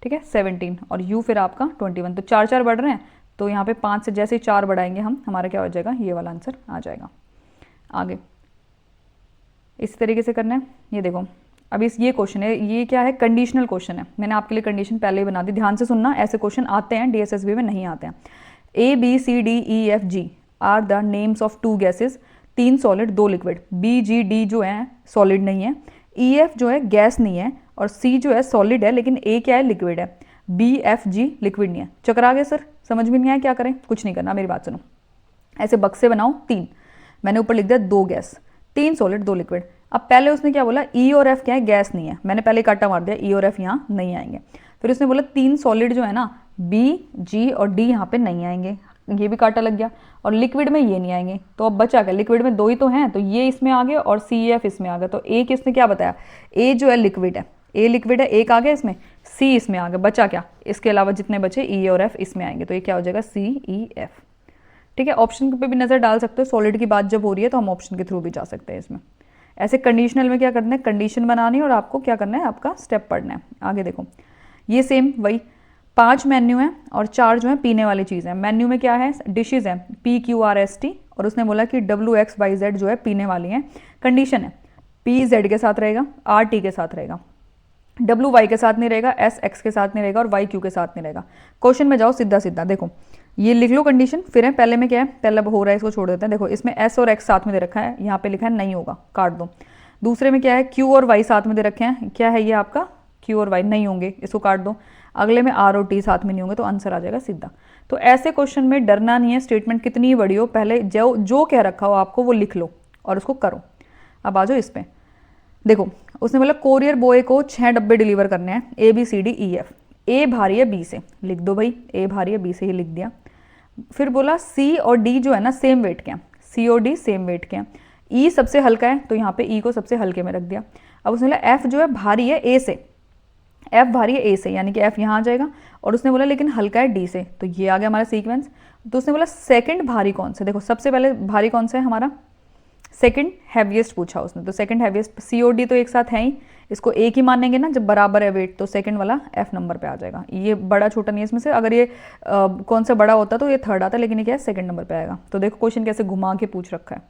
ठीक है 17, और यू फिर आपका 21, तो 4 4 बढ़ रहे हैं, तो यहाँ पे 5 से जैसे ही 4 बढ़ाएंगे हम, हमारा क्या हो जाएगा, ये वाला आंसर आ जाएगा। आगे इस तरीके से करना है। ये देखो अब इस ये क्वेश्चन है, ये क्या है, कंडीशनल क्वेश्चन है, मैंने आपके लिए कंडीशन पहले ही बना दी, ध्यान से सुनना, ऐसे क्वेश्चन आते हैं डीएसएसबी में, नहीं आते हैं। A B C D E F G are the names of 2 gases, 3 solid 2 liquid, B G D जो है सॉलिड नहीं है, ई एफ जो है गैस नहीं है, और सी जो है सॉलिड है लेकिन ए क्या है लिक्विड है, बी एफ जी लिक्विड नहीं है। चक्कर आ गया सर, समझ में नहीं आया, क्या करें, कुछ नहीं करना, मेरी बात सुनो, ऐसे बक्से बनाओ 3, मैंने ऊपर लिख दिया 2 गैस 3 सॉलिड 2 लिक्विड। अब पहले उसने क्या बोला, ई और एफ क्या है, गैस नहीं है, मैंने पहले काटा मार दिया, ई और एफ यहाँ नहीं आएंगे। फिर उसने बोला 3 सॉलिड जो है ना, बी जी और डी यहाँ पे नहीं आएंगे, ये भी काटा लग गया, और लिक्विड में ये नहीं आएंगे, तो अब बचा क्या, लिक्विड में 2 ही तो हैं, तो ये इसमें आ गए और सी एफ इसमें आ गया, तो ए किसने क्या बताया, ए जो है लिक्विड है, ए लिक्विड है, एक आ गया इसमें, सी इसमें आ गया, बचा क्या, इसके अलावा जितने बचे ई और एफ इसमें आएंगे, तो ये क्या हो जाएगा सी ई एफ। ठीक है, ऑप्शन पे भी नज़र डाल सकते हो, सॉलिड की बात जब हो रही है तो हम ऑप्शन के थ्रू भी जा सकते हैं इसमें। ऐसे कंडीशनल में क्या करना है, कंडीशन बनानी है और आपको क्या करना है, आपका स्टेप पढ़ना है। आगे देखो, ये सेम वही 5 मेन्यू है और 4 जो है पीने वाली चीज़ है। मेन्यू में क्या है, डिशेज है P Q R S T, और उसने बोला कि डब्ल्यू एक्स वाई जेड जो है पीने वाली है। कंडीशन है पी जेड के साथ रहेगा, आर टी के साथ रहेगा, डब्ल्यू वाई के साथ नहीं रहेगा, एस एक्स के साथ नहीं रहेगा, और वाई क्यू के साथ नहीं रहेगा। क्वेश्चन में जाओ सीधा सीधा, देखो ये लिख लो कंडीशन, फिर है पहले में क्या है, पहले हो रहा है इसको छोड़ देते हैं। देखो इसमें एस और एक्स साथ में दे रखा है, यहाँ पे लिखा है नहीं होगा, काट दो। दूसरे में क्या है, क्यू और वाई साथ में दे रखे हैं, क्या है ये आपका क्यू और वाई नहीं होंगे, इसको काट दो। अगले में आर और टी साथ में नहीं होंगे, तो आंसर आ जाएगा सीधा। तो ऐसे क्वेश्चन में डरना नहीं है, स्टेटमेंट कितनी ही बड़ी हो, पहले जो जो कह रखा हो आपको वो लिख लो और उसको करो। अब आ जाओ इस पे, देखो उसने बोला कोरियर बॉय को 6 डब्बे डिलीवर करने हैं, A B C D E F, A भारी है बी से, लिख दो भाई, ए भारी है बी से, ही लिख दिया। फिर बोला सी और डी जो है ना सेम वेट के हैं, सी और डी सेम वेट के हैं, ई सबसे हल्का है तो यहाँ पे ई को सबसे हल्के में रख दिया। अब उसने बोला एफ जो है भारी है ए से, एफ भारी है ए से, यानी कि एफ यहाँ आ जाएगा, और उसने बोला लेकिन हल्का है डी से, तो ये आ गया हमारा सीक्वेंस। तो उसने बोला सेकंड भारी कौन सा, देखो सबसे पहले भारी कौन सा है हमारा, सेकंड हैवीएस्ट पूछा उसने, तो सेकंड हैवीएस्ट सी और डी तो एक साथ है ही, इसको एक ही मानेंगे ना जब बराबर है वेट, तो सेकंड वाला एफ नंबर पे आ जाएगा। ये बड़ा छोटा नहीं है इसमें से, अगर ये कौन सा बड़ा होता तो ये थर्ड आता, लेकिन ये क्या है सेकंड नंबर पे आएगा। तो देखो क्वेश्चन कैसे घुमा के पूछ रखा है।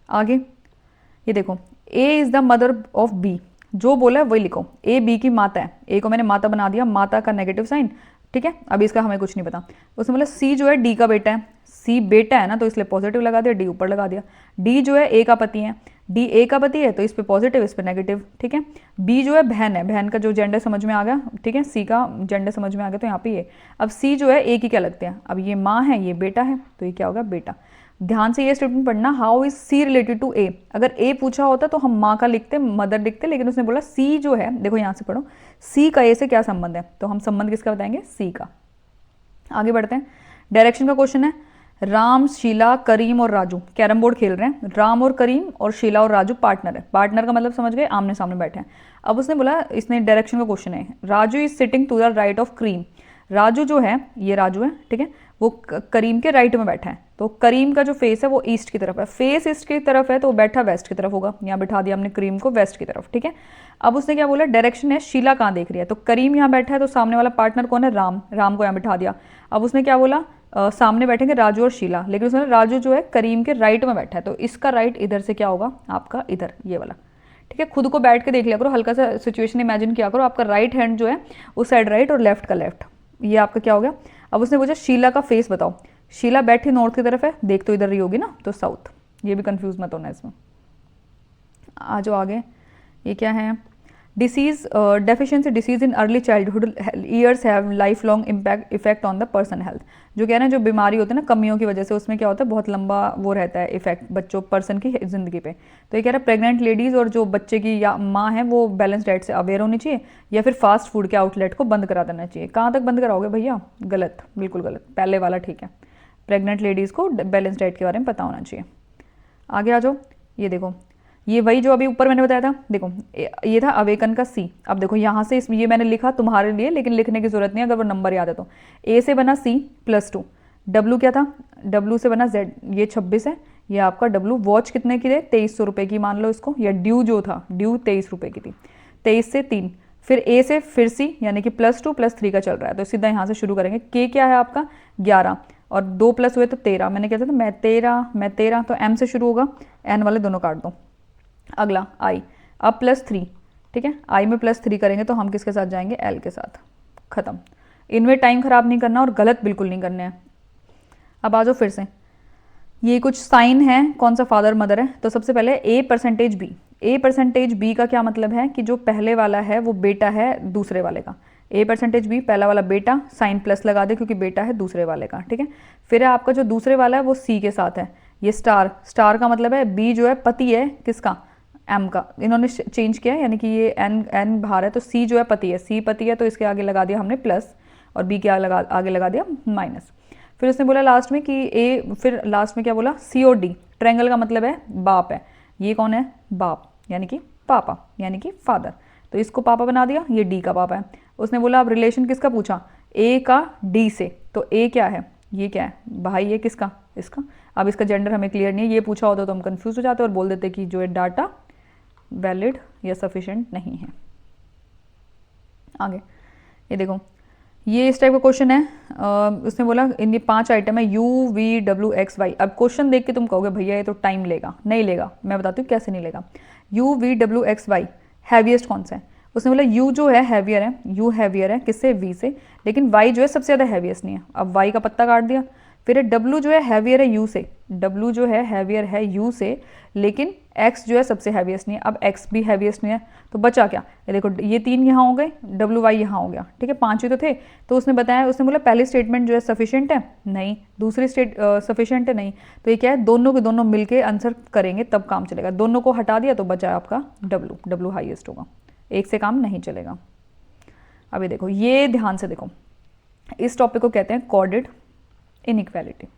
आगे ये देखो, A is the mother of B, जो बोला है वही लिखो, ए बी की माता है, ए को मैंने माता बना दिया, माता का नेगेटिव साइन, ठीक है। अभी इसका हमें कुछ नहीं पता। उसने बोला सी जो है डी का बेटा है, सी बेटा है ना तो इसलिए पॉजिटिव लगा दिया, डी ऊपर लगा दिया। डी जो है ए का पति है, डी ए का पति है तो इस पे पॉजिटिव इस पे नेगेटिव, ठीक है। बी जो है बहन है, बहन का जो जेंडर समझ में आ गया, ठीक है। सी का जेंडर समझ में आ गया तो यहाँ पे ये। अब सी जो है ए की क्या लगते हैं, अब ये माँ है ये बेटा है, तो ये क्या होगा बेटा। ध्यान से ये स्टेटमेंट पढ़ना, how is C related to A, अगर ए पूछा होता तो हम माँ का लिखते, मदर लिखते, लेकिन उसने बोला सी जो है, देखो यहाँ से पढ़ो, सी का ए से क्या संबंध है, तो हम संबंध किसका बताएंगे, सी का। आगे बढ़ते हैं, डायरेक्शन का क्वेश्चन है। राम, शीला, करीम और राजू कैरम बोर्ड खेल रहे हैं। राम और करीम और शीला और राजू पार्टनर है, पार्टनर का मतलब समझ गए, आमने सामने बैठे हैं। अब उसने बोला, इसने डायरेक्शन का क्वेश्चन है, Raju is sitting to the right of Karim, Raju जो है, ये राजू है, ठीक है, वो करीम के राइट में बैठा है, तो करीम का जो फेस है वो ईस्ट की तरफ है, फेस ईस्ट की तरफ है तो बैठा वेस्ट की तरफ होगा, यहाँ बैठा दिया हमने करीम को वेस्ट की तरफ, ठीक है। अब उसने क्या बोला, डायरेक्शन है शीला कहाँ देख रही है, तो करीम यहाँ बैठा है तो सामने वाला पार्टनर कौन है, राम, राम को यहाँ बैठा दिया। अब उसने क्या बोला, सामने बैठेंगे राजू और शीला, लेकिन उसने राजू जो है करीम के राइट में बैठा है, तो इसका राइट इधर से क्या होगा आपका, इधर ये वाला, ठीक है। खुद को बैठ के देख लिया करो, हल्का सा सिचुएशन इमेजिन किया करो, आपका राइट हैंड जो है उस साइड राइट और लेफ्ट का लेफ्ट, ये आपका क्या हो गया। अब उसने पूछा शीला का फेस बताओ, शीला बैठी नॉर्थ की तरफ है, देख तो इधर रही होगी ना, तो साउथ, ये भी कंफ्यूज मत होना इसमें। आ जाओ आगे, ये क्या है, disease deficiency disease in early childhood years have life long impact effect on the person health. जो कह रहे हैं जो बीमारी होती है ना कमियों की वजह से, उसमें क्या होता है बहुत लंबा वो रहता है इफेक्ट बच्चों पर्सन की ज़िंदगी पे। तो ये कह रहा है प्रेग्नेंट लेडीज़ और जो बच्चे की या माँ है वो बैलेंस डाइट से अवेयर होनी चाहिए, या फिर फास्ट फूड के आउटलेट को बंद करा देना चाहिए। कहाँ तक बंद कराओगे भैया? गलत, बिल्कुल गलत। पहले वाला ठीक है, प्रेग्नेंट लेडीज़ को बैलेंस डाइट के बारे में पता होना चाहिए। आगे आ जाओ, ये देखो ये वही जो अभी ऊपर मैंने बताया था, देखो ये था अवेकन का सी। अब देखो यहाँ से ये मैंने लिखा तुम्हारे लिए, लेकिन लिखने की जरूरत नहीं अगर वो नंबर याद है तो। ए से बना सी +2, डब्लू क्या था, डब्लू से बना जेड, ये 26 है, ये आपका डब्लू। वॉच कितने की थे? 2300 रुपये की मान लो इसको, या ड्यू जो था ड्यू 23 रुपये की थी। 23 से 3, फिर ए से फिर सी, यानी कि +2 +3 का चल रहा है, तो सीधा यहाँ से शुरू करेंगे। के क्या है आपका 11, और 2 प्लस हुए तो 13। मैंने क्या था मैं 13, तो एम से शुरू होगा, एन वाले दोनों काट दो। अगला आई, अब +3, ठीक है, आई में +3 करेंगे तो हम किसके साथ जाएंगे? एल के साथ। खत्म। इनमें टाइम खराब नहीं करना और गलत बिल्कुल नहीं करने हैं। अब आ जाओ फिर से, ये कुछ साइन है, कौन सा फादर मदर है। तो सबसे पहले A%B। A%B का क्या मतलब है कि जो पहले वाला है वो बेटा है दूसरे वाले का। A%B पहला वाला बेटा, साइन प्लस लगा दे क्योंकि बेटा है दूसरे वाले का, ठीक है। फिर है आपका जो दूसरे वाला है वो C के साथ है, ये स्टार। स्टार का मतलब है B जो है पति है किसका? M का। इन्होंने चेंज किया है, यानी कि ये N बाहर है, तो C जो है पति है, C पति है तो इसके आगे लगा दिया हमने प्लस, और B के आगे लगा दिया माइनस। फिर उसने बोला लास्ट में कि ए, फिर लास्ट में क्या बोला? C और D। ट्रायंगल का मतलब है बाप है, ये कौन है? बाप, यानी कि पापा, यानी कि फादर। तो इसको पापा बना दिया, ये D का पापा है। उसने बोला अब रिलेशन किसका पूछा? A का D से, तो A क्या है? ये क्या है? भाई है किसका? इसका। अब इसका जेंडर हमें क्लियर नहीं है, ये पूछा होता तो हम कंफ्यूज हो जाते और बोल देते कि जो है डाटा वैलिड या सफिशिएंट नहीं है। आगे ये देखो, ये इस टाइप का क्वेश्चन है। उसने बोला इन ये 5 आइटम है UVWXY। अब क्वेश्चन देख के तुम कहोगे भैया ये तो टाइम लेगा, नहीं लेगा। मैं बताती हूँ कैसे नहीं लेगा। UVWXY हैवीएस्ट कौन सा है? उसने बोला U जो है हैवियर है, U हैवियर है किससे? V से, लेकिन Y जो है सबसे ज़्यादा हैवीएस्ट नहीं है। अब Y का पत्ता काट दिया। फिर W जो है हैवियर है U से, W जो है हैवियर है U से, लेकिन X जो है सबसे हैवीएस्ट नहीं है। अब X भी हैवीएस्ट नहीं है, तो बचा क्या? ये देखो ये 3 यहाँ हो गए, WY यहाँ हो गया, ठीक है, 5 ही तो थे। तो उसने बताया, उसने बोला पहली स्टेटमेंट जो है सफिशिएंट है, नहीं। दूसरी सफिशिएंट है, नहीं। तो ये क्या है? दोनों के दोनों मिलके आंसर करेंगे तब काम चलेगा। दोनों को हटा दिया तो बचा आपका W हाईएस्ट होगा, एक से काम नहीं चलेगा। अभी देखो ये ध्यान से देखो, इस टॉपिक को कहते हैं कॉर्डेड इनइक्वालिटीज।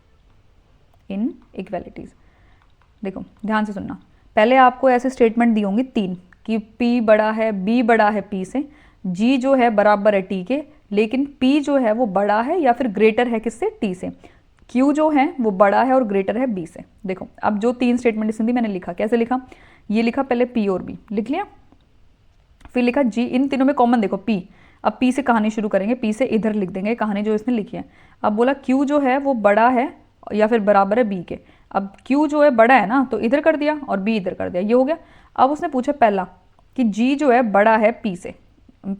देखो ध्यान से सुनना, पहले आपको ऐसे स्टेटमेंट दी होंगी 3 कि P बड़ा है, B बड़ा है P से, G जो है बराबर है T के, लेकिन P जो है वो बड़ा है या फिर ग्रेटर है किससे? T से। Q जो है वो बड़ा है और ग्रेटर है B से। देखो अब जो 3 स्टेटमेंट इस हिंदी मैंने लिखा, कैसे लिखा? ये लिखा पहले P और B लिख लिया, फिर लिखा G। इन तीनों में कॉमन देखो P। अब P से कहानी शुरू करेंगे, P से इधर लिख देंगे कहानी जो इसने लिखी है। अब बोला Q जो है वो बड़ा है या फिर बराबर है B के। अब Q जो है बड़ा है ना, तो इधर कर दिया और B इधर कर दिया, ये हो गया। अब उसने पूछा पहला कि G जो है बड़ा है P से,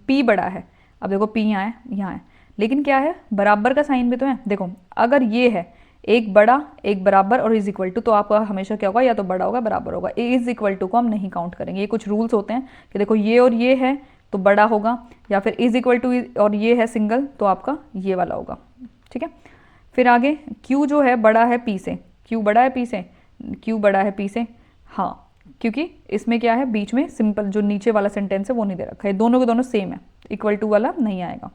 P बड़ा है। अब देखो P यहाँ है, यहाँ है, लेकिन क्या है? बराबर का साइन भी तो है। देखो अगर ये है एक बड़ा एक बराबर और इज इक्वल टू, तो आपका हमेशा क्या होगा? या तो बड़ा होगा बराबर होगा। इज इक्वल टू को हम नहीं काउंट करेंगे, ये कुछ रूल्स होते हैं कि देखो ये और ये है तो बड़ा होगा, या फिर इज इक्वल टू और ये है सिंगल तो आपका ये वाला होगा, ठीक है। फिर आगे Q जो है बड़ा है P से, Q बड़ा है P से, Q बड़ा है P से, हाँ, क्योंकि इसमें क्या है बीच में सिंपल जो नीचे वाला सेंटेंस है वो नहीं दे रखा है, दोनों के दोनों सेम है, इक्वल टू वाला नहीं आएगा।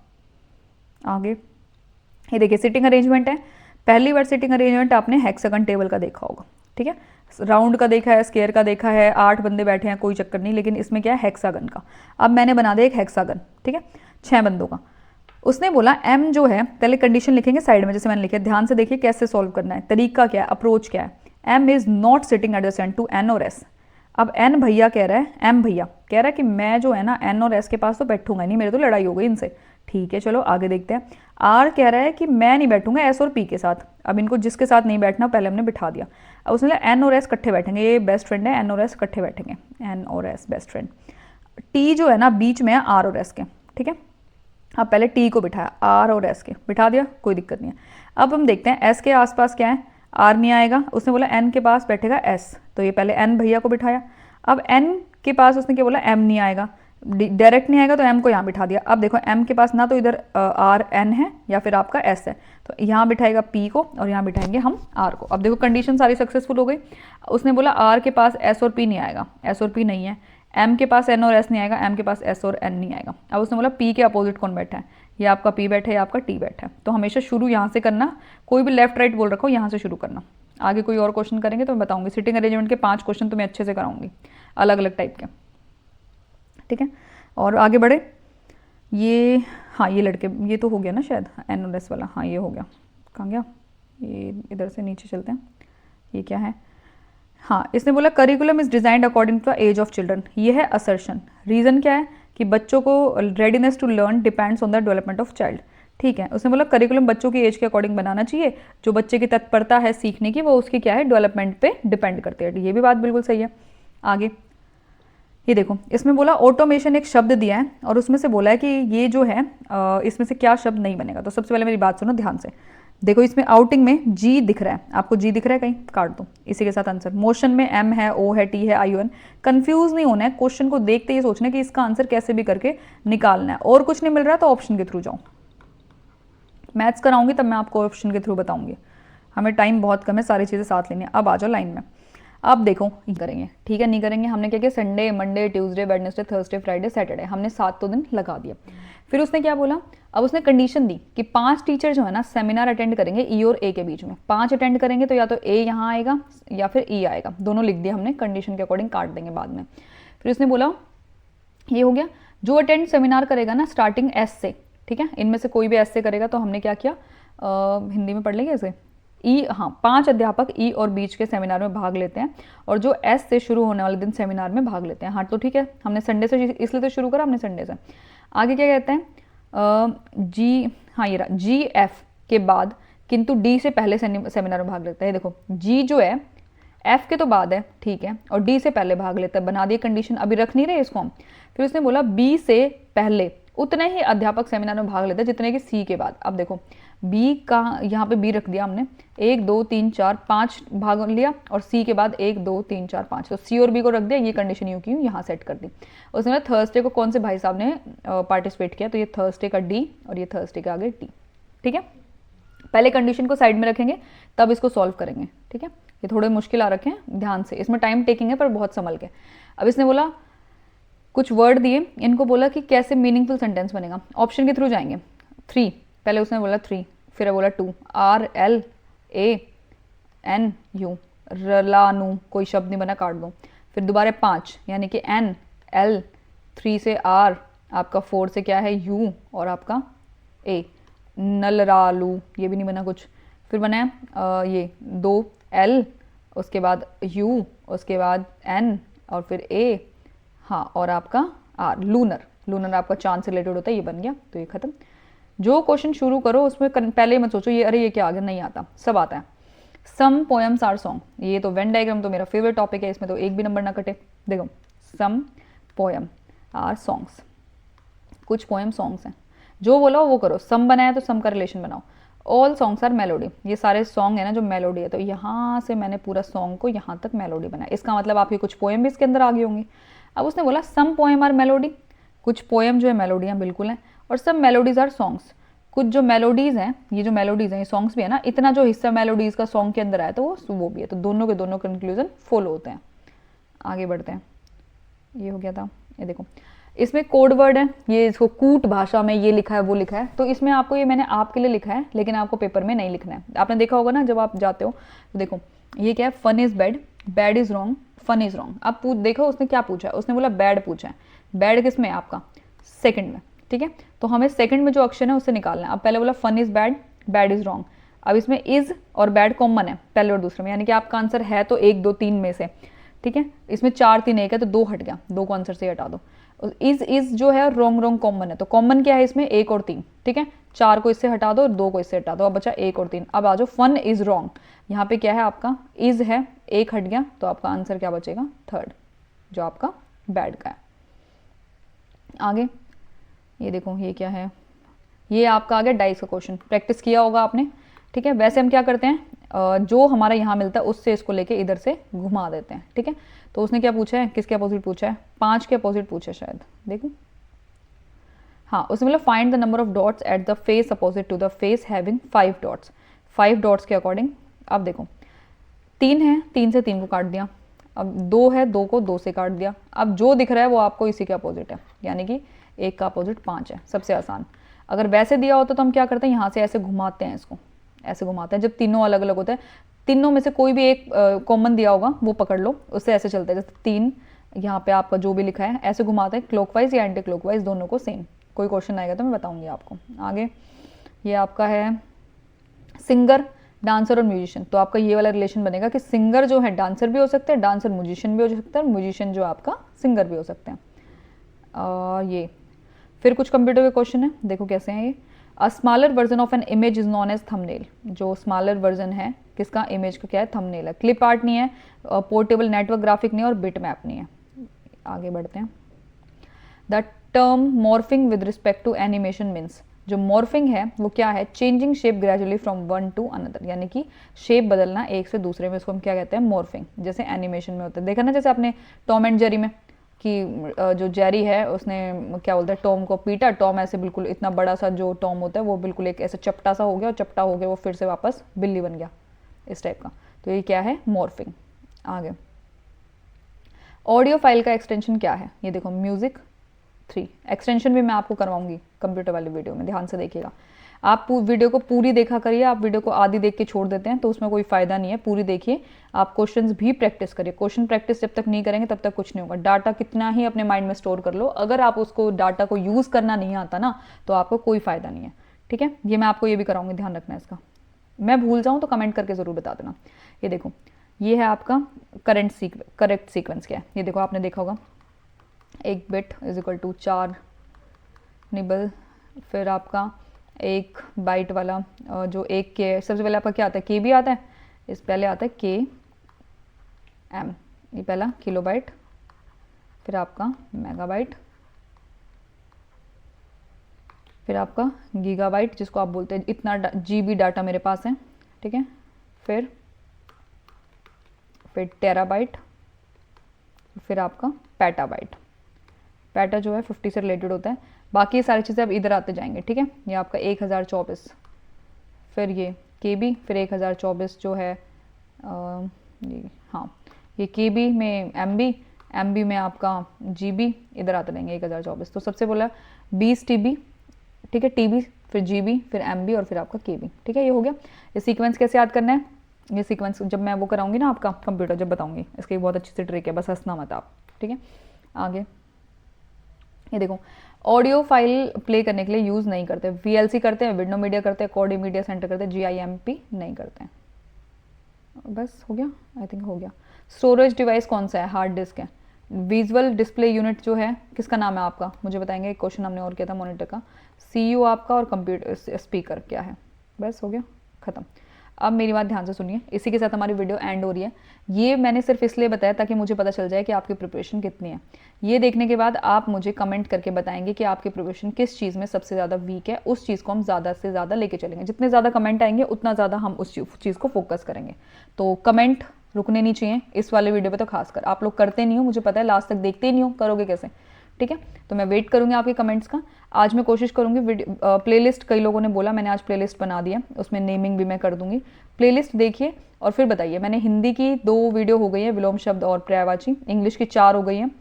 आगे ये देखिए सिटिंग अरेंजमेंट है। पहली बार सिटिंग अरेंजमेंट आपने हेक्सागन टेबल का देखा होगा, ठीक है। राउंड का देखा है, स्क्वायर का देखा है, 8 बंदे बैठे हैं कोई चक्कर नहीं, लेकिन इसमें क्या है? हेक्सागन का। अब मैंने बना दिया एक हेक्सागन, ठीक है, 6 बंदों का। उसने बोला M जो है, पहले कंडीशन लिखेंगे साइड में जैसे मैंने लिखा, ध्यान से देखिए कैसे सॉल्व करना है, तरीका क्या है, अप्रोच क्या है। M is not sitting adjacent to N और S। अब N भैया कह रहा है, M भैया कह रहा है कि मैं जो है ना N और S के पास तो बैठूंगा नहीं, मेरे तो लड़ाई हो गई इनसे, ठीक है चलो आगे देखते हैं। R कह रहा है कि मैं नहीं बैठूंगा S और P के साथ। अब इनको जिसके साथ नहीं बैठना पहले हमने बिठा दिया। अब उसने बोला N और S इकट्ठे बैठेंगे, ये बेस्ट फ्रेंड है, N और S इकट्ठे बैठेंगे, N और S बेस्ट फ्रेंड। T जो है ना बीच में है R और S के, ठीक है। अब पहले T को बिठाया, R और S के बिठा दिया, कोई दिक्कत नहीं है। अब हम देखते हैं S के आसपास क्या है, R नहीं आएगा। उसने बोला N के पास बैठेगा S, तो ये पहले N भैया को बिठाया। अब N के पास उसने क्या बोला, M नहीं आएगा, डायरेक्ट नहीं आएगा तो m को यहाँ बिठा दिया। अब देखो m के पास ना तो इधर r n है या फिर आपका s है, तो यहाँ बिठाएगा p को और यहाँ बिठाएंगे हम r को। अब देखो कंडीशन सारी सक्सेसफुल हो गई। उसने बोला r के पास s और p नहीं आएगा, s और p नहीं है, m के पास n और s नहीं आएगा, m के पास s और n नहीं आएगा। अब उसने बोला p के अपोजिट कौन बैठा है, ये आपका p बैठा है, ये आपका t बैठा है। तो हमेशा शुरू यहाँ से करना, कोई भी लेफ्ट राइट बोल रखो यहाँ से शुरू करना। आगे कोई और क्वेश्चन करेंगे तो मैं बताऊंगी। सिटिंग अरेंजमेंट के 5 क्वेश्चन तो मैं अच्छे से कराऊंगी, अलग अलग टाइप के, ठीक है। और आगे बढ़े, ये हाँ ये लड़के, ये तो हो गया ना शायद एन और एस वाला, हाँ ये हो गया। कहाँ गया ये, इधर से नीचे चलते हैं। ये क्या है, हाँ इसने बोला curriculum is designed according to the age of children. ये है असर्शन। रीज़न क्या है कि बच्चों को readiness to learn depends on the development of child, ठीक है। उसने बोला करिकुलम बच्चों की एज के अकॉर्डिंग बनाना चाहिए, जो बच्चे की तत्परता है सीखने की वो उसकी क्या है डेवलपमेंट पे डिपेंड करती है। ये भी बात बिल्कुल सही है। आगे ये देखो, इसमें बोला ऑटोमेशन एक शब्द दिया है और उसमें से बोला है कि ये जो है इसमें से क्या शब्द नहीं बनेगा। तो सबसे पहले मेरी बात सुनो ध्यान से। देखो इसमें आउटिंग में जी दिख रहा है, आपको जी दिख रहा है कहीं, काट दो। इसी के साथ आंसर। मोशन में एम है, ओ है, टी है, आई ओ एन। कन्फ्यूज नहीं होना है, क्वेश्चन को देखते ही सोचना है कि इसका आंसर कैसे भी करके निकालना है। और कुछ नहीं मिल रहा तो ऑप्शन के थ्रू जाओ। मैथ्स कराऊंगी तब मैं आपको ऑप्शन के थ्रू बताऊंगी, हमें टाइम बहुत कम है, सारी चीज़ें साथ लेनी है। अब आ जाओ लाइन में। अब देखो करेंगे, ठीक है, नहीं करेंगे। हमने क्या किया, Sunday, Monday, Tuesday, Wednesday, Thursday, Friday, Saturday, हमने 7 तो दिन लगा दिया। फिर उसने क्या बोला, अब उसने कंडीशन दी कि 5 टीचर जो है ना सेमिनार अटेंड करेंगे ई और ए के बीच में। 5 अटेंड करेंगे तो या तो ए यहाँ आएगा या फिर ई आएगा, दोनों लिख दिया हमने, कंडीशन के अकॉर्डिंग काट देंगे बाद में। फिर उसने बोला ये हो गया, जो अटेंड सेमिनार करेगा ना स्टार्टिंग एस से, ठीक है, इनमें से कोई भी एस से करेगा तो हमने क्या किया, हिंदी में पढ़ लेंगे इसे, ई, हाँ 5 अध्यापक ई और बीच के सेमिनार में भाग लेते हैं और जो एस से शुरू होने वाले दिन सेमिनार में भाग लेते हैं। हाँ तो ठीक है, हमने संडे से इसलिए तो शुरू करा हमने संडे से। आगे क्या कहते हैं, जी, हाँ ये रहा, जी एफ के बाद किंतु डी से पहले सेमिनार में भाग लेता है। देखो जी जो है एफ के तो बाद है, ठीक है, और डी से पहले भाग लेता है, बना दिए कंडीशन, अभी रख नहीं रहे इसको हम। फिर उसने बोला बी से पहले उतने ही अध्यापक सेमिनार में भाग लेते हैं जितने कि सी के बाद। अब देखो बी का यहाँ पे बी रख दिया हमने, 1 2 3 4 5 भाग लिया और सी के बाद 1 2 3 4 5, तो सी और बी को रख दिया। ये कंडीशन यूँ की यूँ यहाँ सेट कर दी। उसने बोला थर्सडे को कौन से भाई साहब ने पार्टिसिपेट किया, तो ये थर्सडे का डी और ये थर्सडे का आगे टी, ठीक है। पहले कंडीशन को साइड में रखेंगे तब इसको सॉल्व करेंगे, ठीक है। ये थोड़े मुश्किल आ रखे हैं, ध्यान से, इसमें टाइम टेकिंग है पर बहुत संभल के। अब इसने बोला कुछ वर्ड दिए, इनको बोला कि कैसे मीनिंगफुल सेंटेंस बनेगा, ऑप्शन के थ्रू जाएंगे। 3, पहले उसने बोला 3, फिर बोला 2, R L A N U, रलानू कोई शब्द नहीं बना, काट दो। फिर दोबारा 5 यानी कि एन एल, 3 से आर, आपका 4 से क्या है यू और आपका ए, नलरालू, ये भी नहीं बना कुछ। फिर बना है ये 2 एल, उसके बाद यू, उसके बाद एन और फिर ए, हाँ और आपका आर, लूनर, लूनर आपका चांद से रिलेटेड होता है, ये बन गया। तो ये खत्म। जो क्वेश्चन शुरू करो उसमें पहले ही मत सोचो ये अरे ये क्या आ गया, नहीं आता, सब आता है। सम पोएम्स आर सॉन्ग, ये तो वेन डायग्राम तो मेरा फेवरेट टॉपिक है, इसमें तो एक भी नंबर ना कटे। देखो सम पोएम आर सॉन्ग्स, कुछ पोएम सॉन्ग्स हैं, जो बोला वो करो। सम बनाया तो सम का रिलेशन बनाओ। ऑल सॉन्ग्स आर मेलोडी, ये सारे सॉन्ग है ना जो मेलोडी है, तो यहाँ से मैंने पूरा सॉन्ग को यहाँ तक मेलोडी बनाया, इसका मतलब आपकी कुछ पोएम भी इसके अंदर आ गई होंगी। अब उसने बोला सम पोएम आर मेलोडी, कुछ पोएम जो है मेलोडियाँ बिल्कुल हैं, और सब मेलोडीज आर सॉन्ग्स, कुछ जो मेलोडीज़ हैं, ये जो मेलोडीज़ हैं ये सॉन्ग्स भी है ना, इतना जो हिस्सा मेलोडीज़ का सॉन्ग के अंदर आया तो वो भी है, तो दोनों के दोनों कंक्लूजन फॉलो होते हैं। आगे बढ़ते हैं, ये हो गया था। ये देखो इसमें कोड वर्ड है, ये इसको कूट भाषा में ये लिखा है वो लिखा है, तो इसमें आपको ये मैंने आपके लिए लिखा है लेकिन आपको पेपर में नहीं लिखना है। आपने देखा होगा ना जब आप जाते हो, तो देखो ये क्या है, fun is bad, bad is wrong, fun is wrong. अब देखो उसने क्या पूछा है, उसने बोला बैड पूछा है, बैड किस में, आपका सेकंड में, ठीक है। तो हमें सेकंड में जो अक्षर है उससे निकालना है। अब पहले बोला fun is bad, bad is wrong, अब इसमें इज़ और बैड कॉमन है पहले और दूसरे में, यानी कि आपका आंसर है तो 1 2 3 में से, ठीक है। इसमें 4 3 1 है तो 2 हट गया, 2 को आंसर से हटा दो। इज जो है रॉन्ग रॉन्ग कॉमन है, तो कॉमन क्या है इसमें 1 और 3, ठीक है। 4 को इससे हटा दो और 2 को इससे हटा दो, अब बचा 1 और 3। अब आ जाओ फन इज रॉन्ग, यहाँ पे क्या है आपका इज है, 1 हट गया, तो आपका आंसर क्या बचेगा, थर्ड, जो आपका बैड का है। आगे ये देखो ये क्या है, ये आपका आ गया डाइस का क्वेश्चन, प्रैक्टिस किया होगा आपने, ठीक है। वैसे हम क्या करते हैं, जो हमारा यहाँ मिलता है उससे इसको लेके इधर से घुमा देते हैं, ठीक है। तो उसने क्या पूछा है, किसके अपोजिट पूछा है, 5 के अपोजिट पूछा है शायद, देखो। हाँ, उसमें मतलब find the number of dots at the face opposite to the face having 5 dots. 5 dots के अकॉर्डिंग, अब देखो 3 है, 3 से 3 को काट दिया। अब 2 है, 2 को 2 से काट दिया। अब जो दिख रहा है वो आपको इसी के अपोजिट है, यानी कि 1 का अपोजिट 5 है, सबसे आसान। अगर वैसे दिया होता तो हम क्या करते हैं, यहाँ से ऐसे घुमाते हैं, इसको ऐसे घुमाते हैं। जब तीनों अलग अलग होते हैं, तीनों में से कोई भी एक कॉमन दिया होगा वो पकड़ लो, उससे ऐसे चलते हैं। जैसे 3 यहाँ पे आपका जो भी लिखा है ऐसे घुमाते हैं, क्लॉकवाइज या एंटी क्लॉकवाइज, दोनों को सेम। कोई क्वेश्चन आएगा तो मैं बताऊंगी आपको आगे। ये आपका है सिंगर, डांसर और म्यूजिशियन। तो आपका ये वाला रिलेशन बनेगा कि सिंगर जो है डांसर भी हो सकते हैं, डांसर म्यूजिशियन भी हो सकता है, और म्यूजिशियन जो आपका सिंगर भी हो सकते हैं। और ये फिर कुछ कंप्यूटर के क्वेश्चन है, देखो कैसे हैं ये। A smaller version of an image is known as thumbnail. जो स्मॉलर वर्जन है किसका, इमेज का क्या है, थंबनेल है। क्लिप आर्ट नहीं है, पोर्टेबल नेटवर्क ग्राफिक नहीं है, और बिट मैप नहीं है। आगे बढ़ते हैं। The term morphing with respect to animation means, जो मॉर्फिंग है वो क्या है, changing shape gradually from one to another, यानी कि शेप बदलना एक से दूसरे में, इसको हम क्या कहते हैं, मॉर्फिंग। जैसे एनिमेशन में होता है, देखा ना, जैसे आपने टॉम एंड जेरी में कि जो जेरी है उसने क्या बोलते हैं, टॉम को पीटा, टॉम ऐसे बिल्कुल इतना बड़ा सा जो टॉम होता है वो बिल्कुल एक ऐसे चपटा सा हो गया, और चपटा हो गया वो फिर से वापस बिल्ली बन गया, इस टाइप का। तो ये क्या है, मॉर्फिंग। आगे ऑडियो फाइल का एक्सटेंशन क्या है, ये देखो म्यूजिक 3। एक्सटेंशन भी मैं आपको करवाऊंगी कंप्यूटर वाली वीडियो में, ध्यान से देखिएगा। आप वीडियो को पूरी देखा करिए, आप वीडियो को आधी देख के छोड़ देते हैं तो उसमें कोई फायदा नहीं है। पूरी देखिए, आप क्वेश्चंस भी प्रैक्टिस करिए। क्वेश्चन प्रैक्टिस जब तक नहीं करेंगे तब तक कुछ नहीं होगा। डाटा कितना ही अपने माइंड में स्टोर कर लो, अगर आप उसको डाटा को यूज़ करना नहीं आता ना तो आपको कोई फायदा नहीं है, ठीक है। ये मैं आपको ये भी कराऊंगी, ध्यान रखना है इसका। मैं भूल जाऊँ तो कमेंट करके ज़रूर बता देना। ये देखो, ये है आपका करेक्ट सीक्वेंस क्या है, ये देखो आपने देखा होगा, 1 bit is equal to 4 nibble, फिर आपका 1 बाइट वाला जो 1 के, सबसे पहले आपका क्या आता है, के बी आता है, इस पहले आता है के एम, ये पहला किलो बाइट, फिर आपका मेगाबाइट, फिर आपका गीगाबाइट जिसको आप बोलते हैं इतना जीबी डाटा मेरे पास है, ठीक है। फिर टेराबाइट, फिर आपका पेटाबाइट। पेटा जो है 50 से रिलेटेड होता है, बाकी सारी चीज़ें अब इधर आते जाएंगे, ठीक है। ये आपका 1024, फिर ये के बी, फिर 1024 जो है ये, हाँ ये के बी में एम बी में आपका जी बी, इधर आते रहेंगे 1024। तो सबसे बोला 20 TB, ठीक है, TB, फिर GB, फिर MB और फिर आपका KB, ठीक है। ये हो गया। ये सीक्वेंस कैसे याद करना है, ये सीक्वेंस जब मैं वो कराऊंगी ना आपका कंप्यूटर, जब बताऊंगी, इसकी बहुत अच्छी सी ट्रिक है, बस हंसना मत आप, ठीक है। आगे ये देखो, ऑडियो फाइल प्ले करने के लिए यूज़ नहीं करते, VLC करते हैं, विंडो मीडिया करते हैं, कोडी मीडिया सेंटर करते हैं, GIMP नहीं करते हैं। बस हो गया, आई थिंक हो गया। स्टोरेज डिवाइस कौन सा है, हार्ड डिस्क है। विजुअल डिस्प्ले यूनिट जो है किसका नाम है आपका, मुझे बताएंगे। एक क्वेश्चन हमने और किया था मॉनिटर का। CPU आपका, और कंप्यूटर स्पीकर क्या है। बस हो गया, ख़त्म। अब मेरी बात ध्यान से सुनिए, इसी के साथ हमारी वीडियो एंड हो रही है। ये मैंने सिर्फ इसलिए बताया ताकि मुझे पता चल जाए कि आपकी प्रिपरेशन कितनी है। ये देखने के बाद आप मुझे कमेंट करके बताएंगे कि आपकी प्रिपरेशन किस चीज़ में सबसे ज़्यादा वीक है, उस चीज़ को हम ज़्यादा से ज़्यादा लेके चलेंगे। जितने ज़्यादा कमेंट आएंगे उतना ज़्यादा हम उस चीज़ को फोकस करेंगे। तो कमेंट रुकने नहीं चाहिए इस वाले वीडियो पे, तो खासकर आप लोग करते नहीं हो, मुझे पता है, लास्ट तक देखते ही नहीं हो, करोगे कैसे, ठीक है। तो मैं वेट करूंगी आपके कमेंट्स का। आज मैं कोशिश करूंगी प्लेलिस्ट, कई लोगों ने बोला, मैंने आज प्लेलिस्ट बना दिया, उसमें नेमिंग भी मैं कर दूंगी। प्लेलिस्ट देखिए और फिर बताइए। मैंने हिंदी की 2 वीडियो हो गई है, विलोम शब्द और पर्यायवाची, इंग्लिश की 4 हो गई हैं,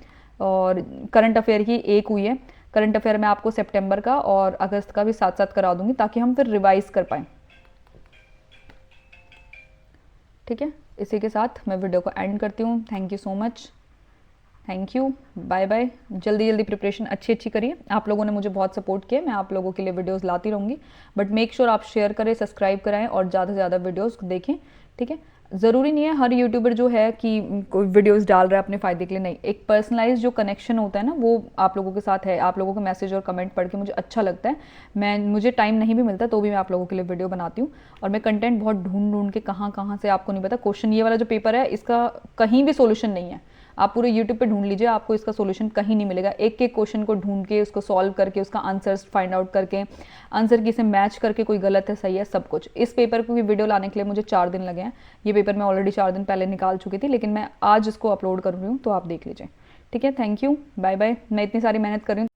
और करंट अफेयर की 1 हुई है। करंट अफेयर में आपको सितंबर का और अगस्त का भी साथ साथ करा दूंगी ताकि हम फिर रिवाइज कर पाएँ, ठीक है। इसी के साथ मैं वीडियो को एंड करती हूँ। Thank you so much, thank you, bye bye. जल्दी जल्दी प्रिपरेशन अच्छी करिए। आप लोगों ने मुझे बहुत सपोर्ट किया, मैं आप लोगों के लिए वीडियोस लाती रहूँगी, बट मेक श्योर आप शेयर करें, सब्सक्राइब कराएं और ज़्यादा से ज़्यादा वीडियोस देखें, ठीक है। ज़रूरी नहीं है हर यूट्यूबर जो है कि कोई वीडियोस डाल रहा है अपने फ़ायदे के लिए, नहीं। एक पर्सनलाइज जो कनेक्शन होता है ना, वो आप लोगों के साथ है। आप लोगों के मैसेज और कमेंट पढ़ के मुझे अच्छा लगता है। मुझे टाइम नहीं भी मिलता तो भी मैं आप लोगों के लिए वीडियो बनाती हूँ, और मैं कंटेंट बहुत ढूंढ के कहाँ से, आपको नहीं पता। क्वेश्चन ये वाला जो पेपर है इसका कहीं भी सोल्यूशन नहीं है, आप पूरे यूट्यूब पे ढूंढ लीजिए, आपको इसका सोल्यूशन कहीं नहीं मिलेगा। एक एक क्वेश्चन को ढूंढ के उसको सॉल्व करके उसका आंसर्स फाइंड आउट करके आंसर की से मैच करके कोई गलत है सही है सब कुछ। इस पेपर को भी वीडियो लाने के लिए मुझे 4 दिन लगे हैं। ये पेपर मैं ऑलरेडी 4 दिन पहले निकाल चुकी थी, लेकिन मैं आज इसको अपलोड कर रही हूँ, तो आप देख लीजिए। ठीक है, थैंक यू, बाय बाय। मैं इतनी सारी मेहनत कर रही हूँ।